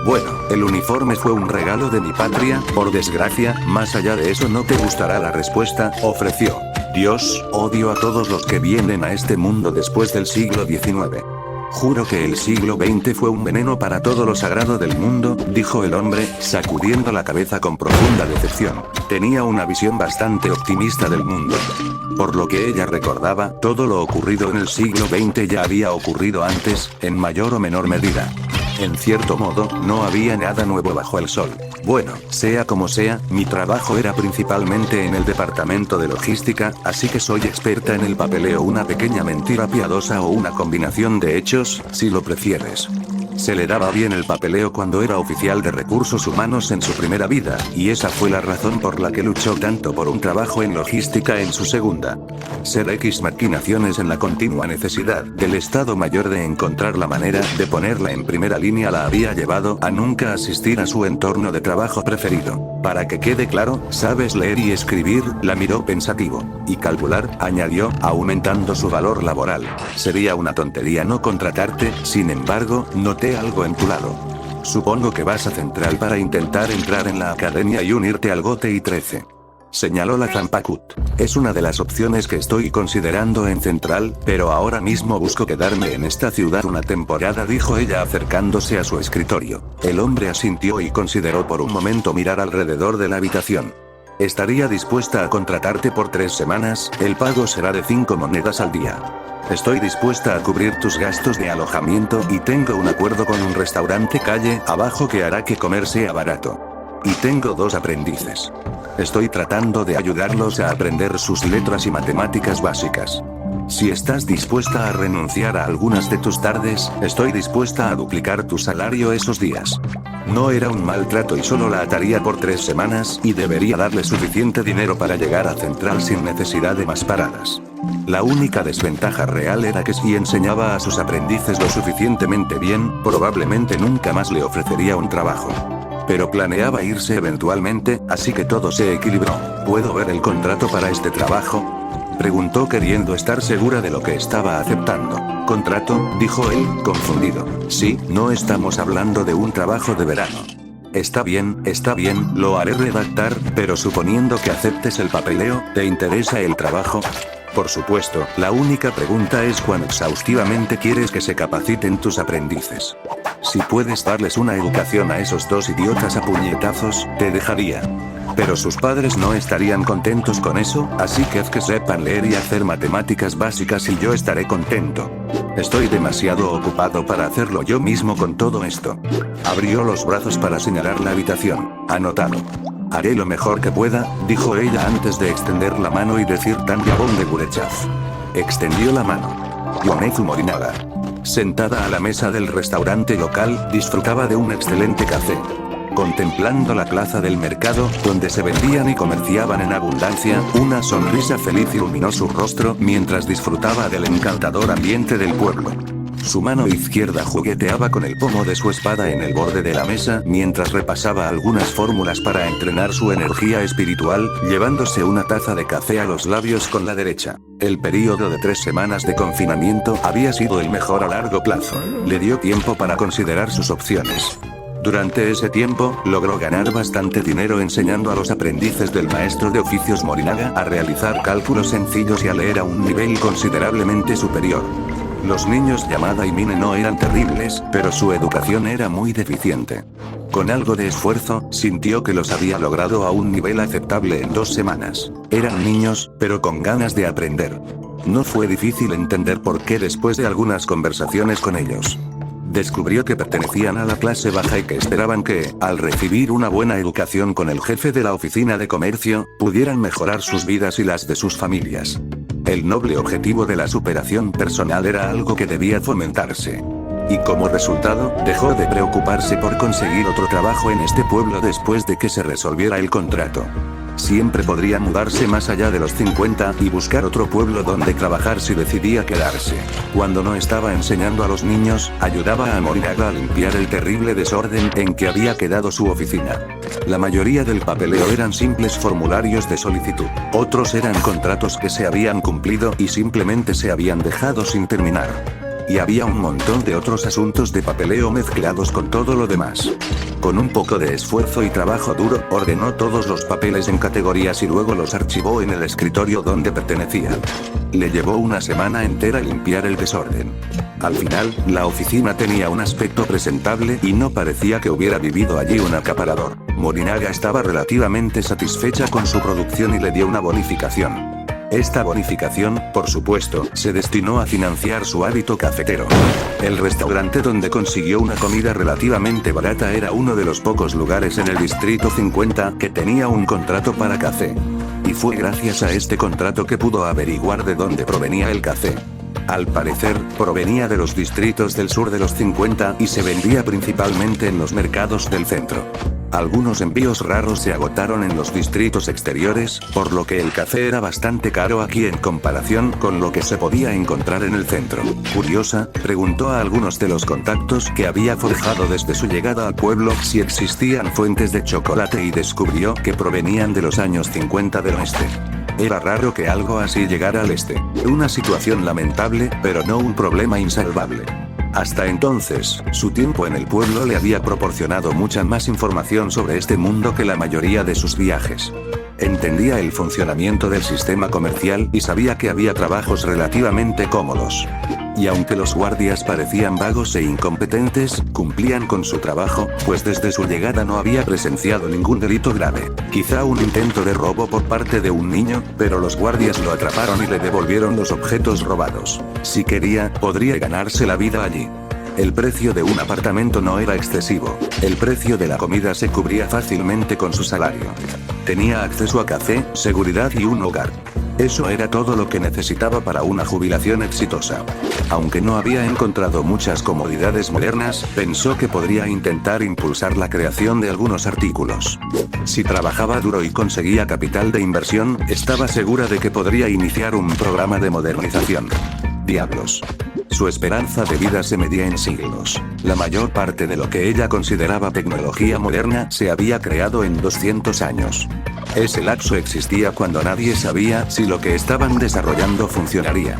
Bueno, el uniforme fue un regalo de mi patria, por desgracia. Más allá de eso no te gustará la respuesta, ofreció. Dios, odio a todos los que vienen a este mundo después del siglo XIX. Juro que el siglo XX fue un veneno para todo lo sagrado del mundo, dijo el hombre, sacudiendo la cabeza con profunda decepción. Tenía una visión bastante optimista del mundo. Por lo que ella recordaba, todo lo ocurrido en el siglo XX ya había ocurrido antes, en mayor o menor medida. En cierto modo, no había nada nuevo bajo el sol. Bueno, sea como sea, mi trabajo era principalmente en el departamento de logística, así que soy experta en el papeleo, una pequeña mentira piadosa o una combinación de hechos, si lo prefieres. Se le daba bien el papeleo cuando era oficial de recursos humanos en su primera vida, y esa fue la razón por la que luchó tanto por un trabajo en logística en su segunda. Ser X maquinaciones en la continua necesidad del Estado Mayor de encontrar la manera de ponerla en primera línea la había llevado a nunca asistir a su entorno de trabajo preferido. Para que quede claro, ¿sabes leer y escribir? La miró pensativo. Y calcular, añadió, aumentando su valor laboral. Sería una tontería no contratarte, sin embargo, noté algo en tu lado. Supongo que vas a Central para intentar entrar en la academia y unirte al GOTE 13. Señaló la Zampakut. Es una de las opciones que estoy considerando en Central, pero ahora mismo busco quedarme en esta ciudad una temporada, dijo ella acercándose a su escritorio. El hombre asintió y consideró por un momento mirar alrededor de la habitación. Estaría dispuesta a contratarte por 3 semanas, el pago será de 5 monedas al día. Estoy dispuesta a cubrir tus gastos de alojamiento y tengo un acuerdo con un restaurante calle abajo que hará que comer sea barato. Y tengo 2 aprendices. Estoy tratando de ayudarlos a aprender sus letras y matemáticas básicas. Si estás dispuesta a renunciar a algunas de tus tardes, estoy dispuesta a duplicar tu salario esos días. No era un mal trato y solo la ataría por 3 semanas y debería darle suficiente dinero para llegar a Central sin necesidad de más paradas. La única desventaja real era que si enseñaba a sus aprendices lo suficientemente bien, probablemente nunca más le ofrecería un trabajo. Pero planeaba irse eventualmente, así que todo se equilibró. ¿Puedo ver el contrato para este trabajo?, preguntó queriendo estar segura de lo que estaba aceptando. ¿Contrato?, dijo él, confundido. Sí, no estamos hablando de un trabajo de verano. Está bien, lo haré redactar, pero suponiendo que aceptes el papeleo, ¿te interesa el trabajo? Por supuesto, la única pregunta es cuán exhaustivamente quieres que se capaciten tus aprendices. Si puedes darles una educación a esos dos idiotas a puñetazos, te dejaría. Pero sus padres no estarían contentos con eso, así que haz que sepan leer y hacer matemáticas básicas y yo estaré contento. Estoy demasiado ocupado para hacerlo yo mismo con todo esto. Abrió los brazos para señalar la habitación. Anotado. Haré lo mejor que pueda, dijo ella antes de extender la mano y decir Tanjabón de Gurechaf. Extendió la mano. Yonezu Morinaga. Sentada a la mesa del restaurante local, disfrutaba de un excelente café. Contemplando la plaza del mercado, donde se vendían y comerciaban en abundancia, una sonrisa feliz iluminó su rostro mientras disfrutaba del encantador ambiente del pueblo. Su mano izquierda jugueteaba con el pomo de su espada en el borde de la mesa mientras repasaba algunas fórmulas para entrenar su energía espiritual, llevándose una taza de café a los labios con la derecha. El período de 3 semanas de confinamiento había sido el mejor a largo plazo. Le dio tiempo para considerar sus opciones. Durante ese tiempo, logró ganar bastante dinero enseñando a los aprendices del maestro de oficios Morinaga a realizar cálculos sencillos y a leer a un nivel considerablemente superior. Los niños Yamada y Mine no eran terribles, pero su educación era muy deficiente. Con algo de esfuerzo, sintió que los había logrado a un nivel aceptable en 2 semanas. Eran niños, pero con ganas de aprender. No fue difícil entender por qué después de algunas conversaciones con ellos. Descubrió que pertenecían a la clase baja y que esperaban que, al recibir una buena educación con el jefe de la oficina de comercio, pudieran mejorar sus vidas y las de sus familias. El noble objetivo de la superación personal era algo que debía fomentarse. Y como resultado, dejó de preocuparse por conseguir otro trabajo en este pueblo después de que se resolviera el contrato. Siempre podría mudarse más allá de los 50 y buscar otro pueblo donde trabajar si decidía quedarse. Cuando no estaba enseñando a los niños, ayudaba a Morinaga a limpiar el terrible desorden en que había quedado su oficina. La mayoría del papeleo eran simples formularios de solicitud. Otros eran contratos que se habían cumplido y simplemente se habían dejado sin terminar. Y había un montón de otros asuntos de papeleo mezclados con todo lo demás. Con un poco de esfuerzo y trabajo duro, ordenó todos los papeles en categorías y luego los archivó en el escritorio donde pertenecían. Le llevó una semana entera limpiar el desorden. Al final, la oficina tenía un aspecto presentable y no parecía que hubiera vivido allí un acaparador. Morinaga estaba relativamente satisfecha con su producción y le dio una bonificación. Esta bonificación, por supuesto, se destinó a financiar su hábito cafetero. El restaurante donde consiguió una comida relativamente barata era uno de los pocos lugares en el distrito 50 que tenía un contrato para café. Y fue gracias a este contrato que pudo averiguar de dónde provenía el café. Al parecer, provenía de los distritos del sur de los 50 y se vendía principalmente en los mercados del centro. Algunos envíos raros se agotaron en los distritos exteriores, por lo que el café era bastante caro aquí en comparación con lo que se podía encontrar en el centro. Curiosa, preguntó a algunos de los contactos que había forjado desde su llegada al pueblo si existían fuentes de chocolate y descubrió que provenían de los años 50 del oeste. Era raro que algo así llegara al este. Una situación lamentable, pero no un problema insalvable. Hasta entonces, su tiempo en el pueblo le había proporcionado mucha más información sobre este mundo que la mayoría de sus viajes. Entendía el funcionamiento del sistema comercial y sabía que había trabajos relativamente cómodos. Y aunque los guardias parecían vagos e incompetentes, cumplían con su trabajo, pues desde su llegada no había presenciado ningún delito grave. Quizá un intento de robo por parte de un niño, pero los guardias lo atraparon y le devolvieron los objetos robados. Si quería, podría ganarse la vida allí. El precio de un apartamento no era excesivo. El precio de la comida se cubría fácilmente con su salario. Tenía acceso a café, seguridad y un hogar. Eso era todo lo que necesitaba para una jubilación exitosa. Aunque no había encontrado muchas comodidades modernas, pensó que podría intentar impulsar la creación de algunos artículos. Si trabajaba duro y conseguía capital de inversión, estaba segura de que podría iniciar un programa de modernización. Diablos. Su esperanza de vida se medía en siglos. La mayor parte de lo que ella consideraba tecnología moderna se había creado en 200 años. Ese lapso existía cuando nadie sabía si lo que estaban desarrollando funcionaría.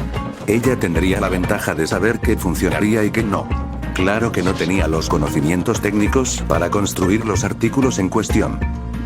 Ella tendría la ventaja de saber qué funcionaría y qué no. Claro que no tenía los conocimientos técnicos para construir los artículos en cuestión.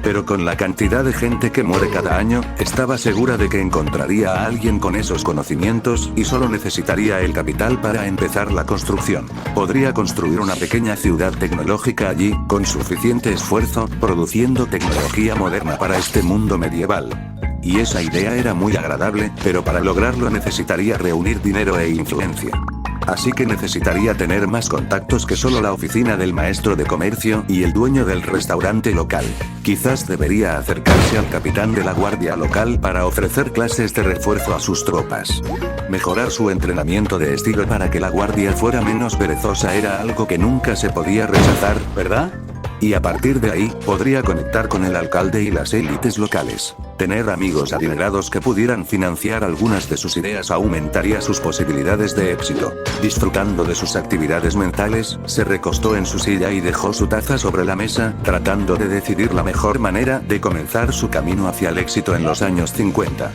Pero con la cantidad de gente que muere cada año, estaba segura de que encontraría a alguien con esos conocimientos, y solo necesitaría el capital para empezar la construcción. Podría construir una pequeña ciudad tecnológica allí, con suficiente esfuerzo, produciendo tecnología moderna para este mundo medieval. Y esa idea era muy agradable, pero para lograrlo necesitaría reunir dinero e influencia. Así que necesitaría tener más contactos que solo la oficina del maestro de comercio y el dueño del restaurante local. Quizás debería acercarse al capitán de la guardia local para ofrecer clases de refuerzo a sus tropas. Mejorar su entrenamiento de estilo para que la guardia fuera menos perezosa era algo que nunca se podía rechazar, ¿verdad? Y a partir de ahí, podría conectar con el alcalde y las élites locales. Tener amigos adinerados que pudieran financiar algunas de sus ideas aumentaría sus posibilidades de éxito. Disfrutando de sus actividades mentales, se recostó en su silla y dejó su taza sobre la mesa, tratando de decidir la mejor manera de comenzar su camino hacia el éxito en los años 50.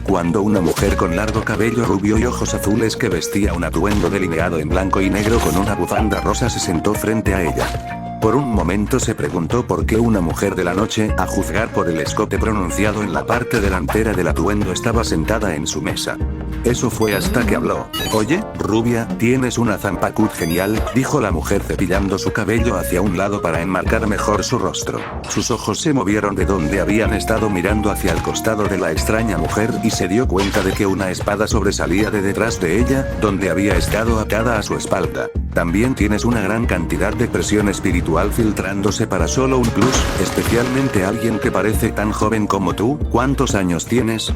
Cuando una mujer con largo cabello rubio y ojos azules que vestía un atuendo delineado en blanco y negro con una bufanda rosa se sentó frente a ella. Por un momento se preguntó por qué una mujer de la noche, a juzgar por el escote pronunciado en la parte delantera del atuendo, estaba sentada en su mesa. Eso fue hasta que habló. Oye, rubia, tienes una zampacut genial, dijo la mujer cepillando su cabello hacia un lado para enmarcar mejor su rostro. Sus ojos se movieron de donde habían estado mirando hacia el costado de la extraña mujer y se dio cuenta de que una espada sobresalía de detrás de ella, donde había estado atada a su espalda. También tienes una gran cantidad de presión espiritual filtrándose para solo un plus, especialmente alguien que parece tan joven como tú. ¿Cuántos años tienes?,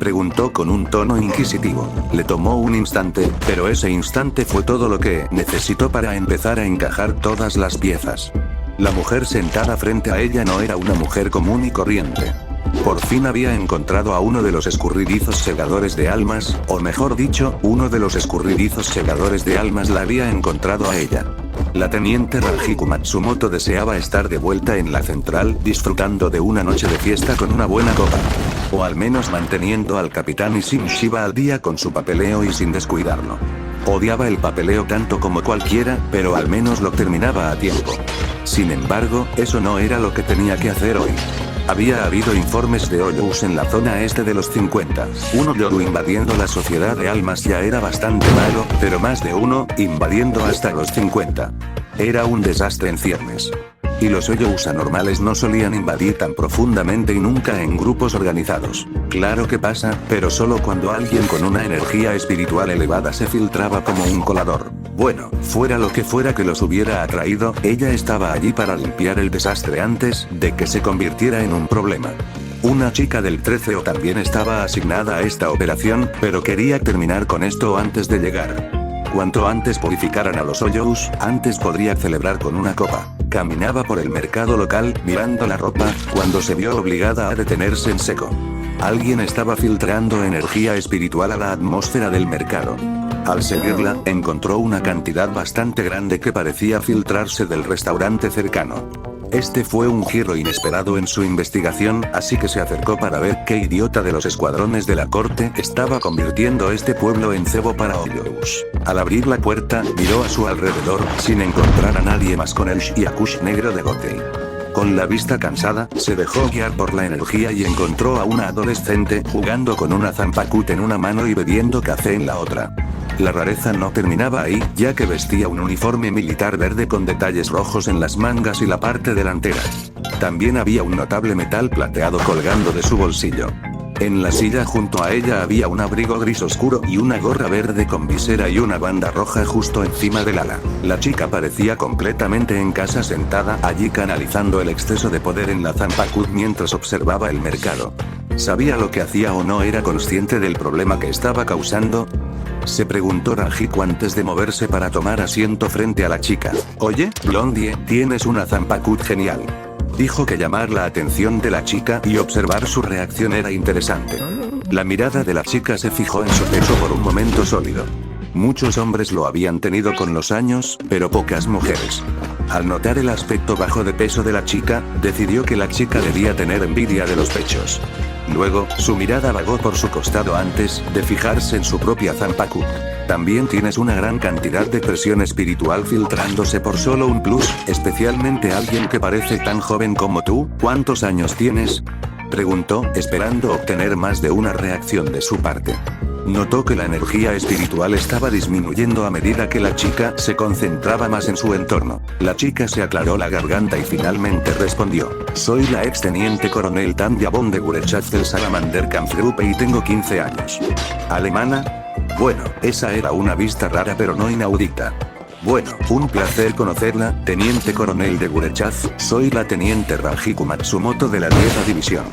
preguntó con un tono inquisitivo. Le tomó un instante, pero ese instante fue todo lo que necesitó para empezar a encajar todas las piezas. La mujer sentada frente a ella no era una mujer común y corriente. Por fin había encontrado a uno de los escurridizos segadores de almas, o mejor dicho, uno de los escurridizos segadores de almas la había encontrado a ella. La teniente Ranjiku Matsumoto deseaba estar de vuelta en la central, disfrutando de una noche de fiesta con una buena copa. O al menos manteniendo al capitán Isshin Shiba al día con su papeleo y sin descuidarlo. Odiaba el papeleo tanto como cualquiera, pero al menos lo terminaba a tiempo. Sin embargo, eso no era lo que tenía que hacer hoy. Había habido informes de Hoyous en la zona este de los 50. Un Hoyoru invadiendo la sociedad de almas ya era bastante malo, pero más de uno, invadiendo hasta los 50. Era un desastre en ciernes. Y los Hoyous anormales no solían invadir tan profundamente y nunca en grupos organizados. Claro que pasa, pero solo cuando alguien con una energía espiritual elevada se filtraba como un colador. Bueno, fuera lo que fuera que los hubiera atraído, ella estaba allí para limpiar el desastre antes de que se convirtiera en un problema. Una chica del 13O también estaba asignada a esta operación, pero quería terminar con esto antes de llegar. Cuanto antes purificaran a los Hoyous, antes podría celebrar con una copa. Caminaba por el mercado local, mirando la ropa, cuando se vio obligada a detenerse en seco. Alguien estaba filtrando energía espiritual a la atmósfera del mercado. Al seguirla, encontró una cantidad bastante grande que parecía filtrarse del restaurante cercano. Este fue un giro inesperado en su investigación, así que se acercó para ver qué idiota de los escuadrones de la corte estaba convirtiendo este pueblo en cebo para Hoyous. Al abrir la puerta, miró a su alrededor, sin encontrar a nadie más con el Shyakush negro de Gotei. Con la vista cansada, se dejó guiar por la energía y encontró a una adolescente jugando con una zampakut en una mano y bebiendo café en la otra. La rareza no terminaba ahí, ya que vestía un uniforme militar verde con detalles rojos en las mangas y la parte delantera. También había un notable metal plateado colgando de su bolsillo. En la silla junto a ella había un abrigo gris oscuro y una gorra verde con visera y una banda roja justo encima del ala. La chica parecía completamente en casa, sentada allí canalizando el exceso de poder en la zampakut mientras observaba el mercado. ¿Sabía lo que hacía o no era consciente del problema que estaba causando? Se preguntó Ranjiku antes de moverse para tomar asiento frente a la chica. Oye, Blondie, tienes una zampakut genial. Dijo que llamar la atención de la chica y observar su reacción era interesante. La mirada de la chica se fijó en su pecho por un momento sólido. Muchos hombres lo habían tenido con los años, pero pocas mujeres. Al notar el aspecto bajo de peso de la chica, decidió que la chica debía tener envidia de los pechos. Luego, su mirada vagó por su costado antes de fijarse en su propia zampakut. También tienes una gran cantidad de presión espiritual filtrándose por solo un plus, especialmente alguien que parece tan joven como tú. ¿Cuántos años tienes?, preguntó, esperando obtener más de una reacción de su parte. Notó que la energía espiritual estaba disminuyendo a medida que la chica se concentraba más en su entorno. La chica se aclaró la garganta y finalmente respondió: soy la ex teniente coronel Tanya von de Gurechaz del Salamander Kampfgruppe y tengo 15 años. ¿Alemana? Bueno, esa era una vista rara pero no inaudita. Bueno, un placer conocerla, teniente coronel de Gurechaz. Soy la teniente Ranjiku Matsumoto de la 10ª división.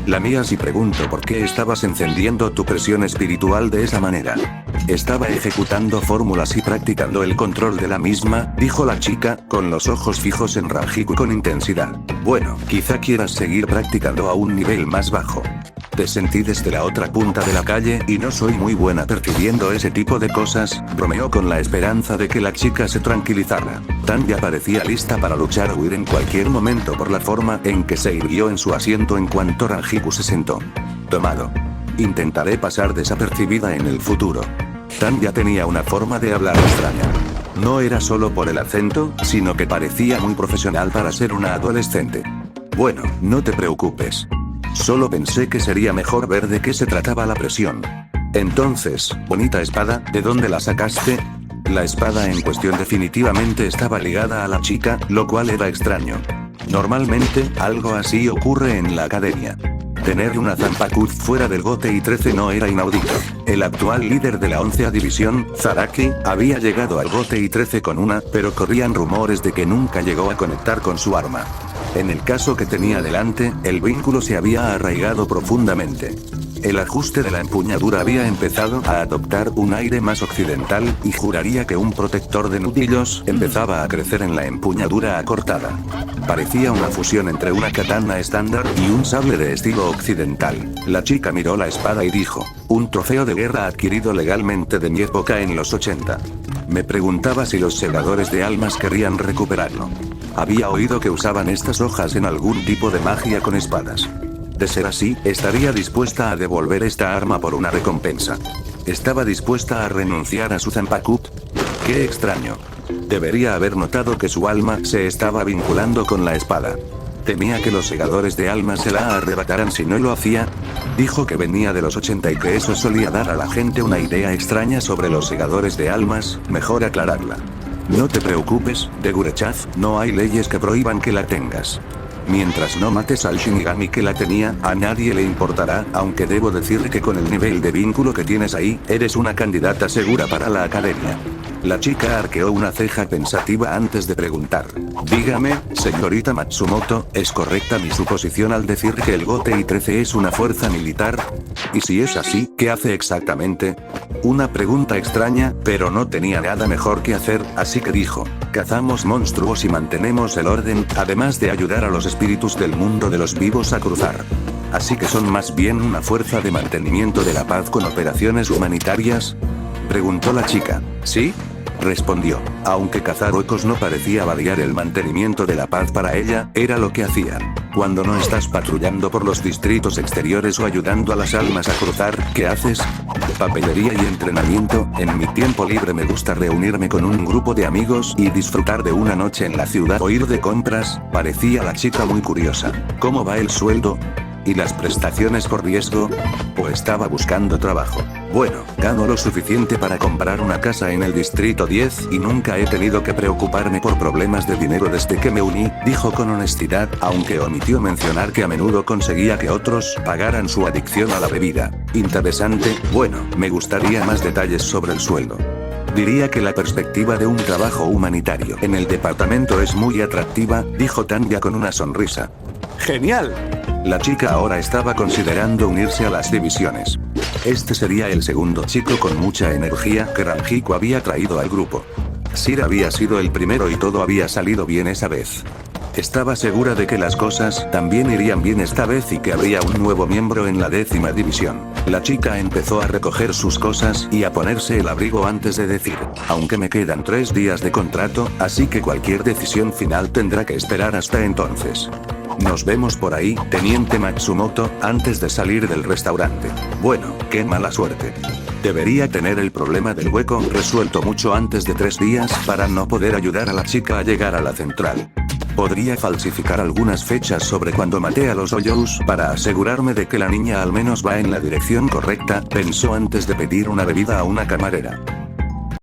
La mía si pregunto por qué estabas encendiendo tu presión espiritual de esa manera. Estaba ejecutando fórmulas y practicando el control de la misma, dijo la chica, con los ojos fijos en Ranjiku con intensidad. Bueno, quizá quieras seguir practicando a un nivel más bajo. Te sentí desde la otra punta de la calle y no soy muy buena percibiendo ese tipo de cosas, bromeó con la esperanza de que la chica se tranquilizara. Tanya parecía lista para luchar o huir en cualquier momento por la forma en que se irguió en su asiento en cuanto Ranjiku se sentó. Tomado. Intentaré pasar desapercibida en el futuro. Tanya tenía una forma de hablar extraña. No era solo por el acento, sino que parecía muy profesional para ser una adolescente. Bueno, no te preocupes. Solo pensé que sería mejor ver de qué se trataba la presión. Entonces, bonita espada, ¿de dónde la sacaste? La espada en cuestión definitivamente estaba ligada a la chica, lo cual era extraño. Normalmente, algo así ocurre en la academia. Tener una Zanpakuth fuera del GOTE y 13 no era inaudito. El actual líder de la 11ª división, Zaraki, había llegado al GOTE y 13 con una, pero corrían rumores de que nunca llegó a conectar con su arma. En el caso que tenía delante, el vínculo se había arraigado profundamente. El ajuste de la empuñadura había empezado a adoptar un aire más occidental, y juraría que un protector de nudillos empezaba a crecer en la empuñadura acortada. Parecía una fusión entre una katana estándar y un sable de estilo occidental. La chica miró la espada y dijo: un trofeo de guerra adquirido legalmente de mi época en los 80. Me preguntaba si los segadores de almas querrían recuperarlo. Había oído que usaban estas hojas en algún tipo de magia con espadas. De ser así, estaría dispuesta a devolver esta arma por una recompensa. ¿Estaba dispuesta a renunciar a su Zanpakuth? ¡Qué extraño! Debería haber notado que su alma se estaba vinculando con la espada. Temía que los segadores de almas se la arrebataran si no lo hacía. Dijo que venía de los 80 y que eso solía dar a la gente una idea extraña sobre los segadores de almas, mejor aclararla. No te preocupes, de Gurechaz, no hay leyes que prohíban que la tengas. Mientras no mates al Shinigami que la tenía, a nadie le importará, aunque debo decir que con el nivel de vínculo que tienes ahí, eres una candidata segura para la academia. La chica arqueó una ceja pensativa antes de preguntar. Dígame, señorita Matsumoto, ¿es correcta mi suposición al decir que el GOTE I-13 es una fuerza militar? Y si es así, ¿qué hace exactamente? Una pregunta extraña, pero no tenía nada mejor que hacer, así que dijo: cazamos monstruos y mantenemos el orden, además de ayudar a los espíritus del mundo de los vivos a cruzar. Así que son más bien una fuerza de mantenimiento de la paz con operaciones humanitarias. Preguntó la chica. ¿Sí? Respondió. Aunque cazar huecos no parecía variar el mantenimiento de la paz para ella, era lo que hacían. Cuando no estás patrullando por los distritos exteriores o ayudando a las almas a cruzar, ¿qué haces? Papelería y entrenamiento. En mi tiempo libre me gusta reunirme con un grupo de amigos y disfrutar de una noche en la ciudad o ir de compras. Parecía la chica muy curiosa. ¿Cómo va el sueldo? ¿Y las prestaciones por riesgo? ¿O estaba buscando trabajo? Bueno, gano lo suficiente para comprar una casa en el distrito 10 y nunca he tenido que preocuparme por problemas de dinero desde que me uní, dijo con honestidad, aunque omitió mencionar que a menudo conseguía que otros pagaran su adicción a la bebida. Interesante. Bueno, me gustaría más detalles sobre el sueldo. Diría que la perspectiva de un trabajo humanitario en el departamento es muy atractiva, dijo Tanya con una sonrisa. ¡Genial! La chica ahora estaba considerando unirse a las divisiones. Este sería el segundo chico con mucha energía que Ranjiku había traído al grupo. Sir había sido el primero y todo había salido bien esa vez. Estaba segura de que las cosas también irían bien esta vez y que habría un nuevo miembro en la 10ª división. La chica empezó a recoger sus cosas y a ponerse el abrigo antes de decir: aunque me quedan 3 días de contrato, así que cualquier decisión final tendrá que esperar hasta entonces. Nos vemos por ahí, teniente Matsumoto, antes de salir del restaurante. Bueno, qué mala suerte. Debería tener el problema del hueco resuelto mucho antes de 3 días para no poder ayudar a la chica a llegar a la central. Podría falsificar algunas fechas sobre cuando maté a los Oyous para asegurarme de que la niña al menos va en la dirección correcta, pensó antes de pedir una bebida a una camarera.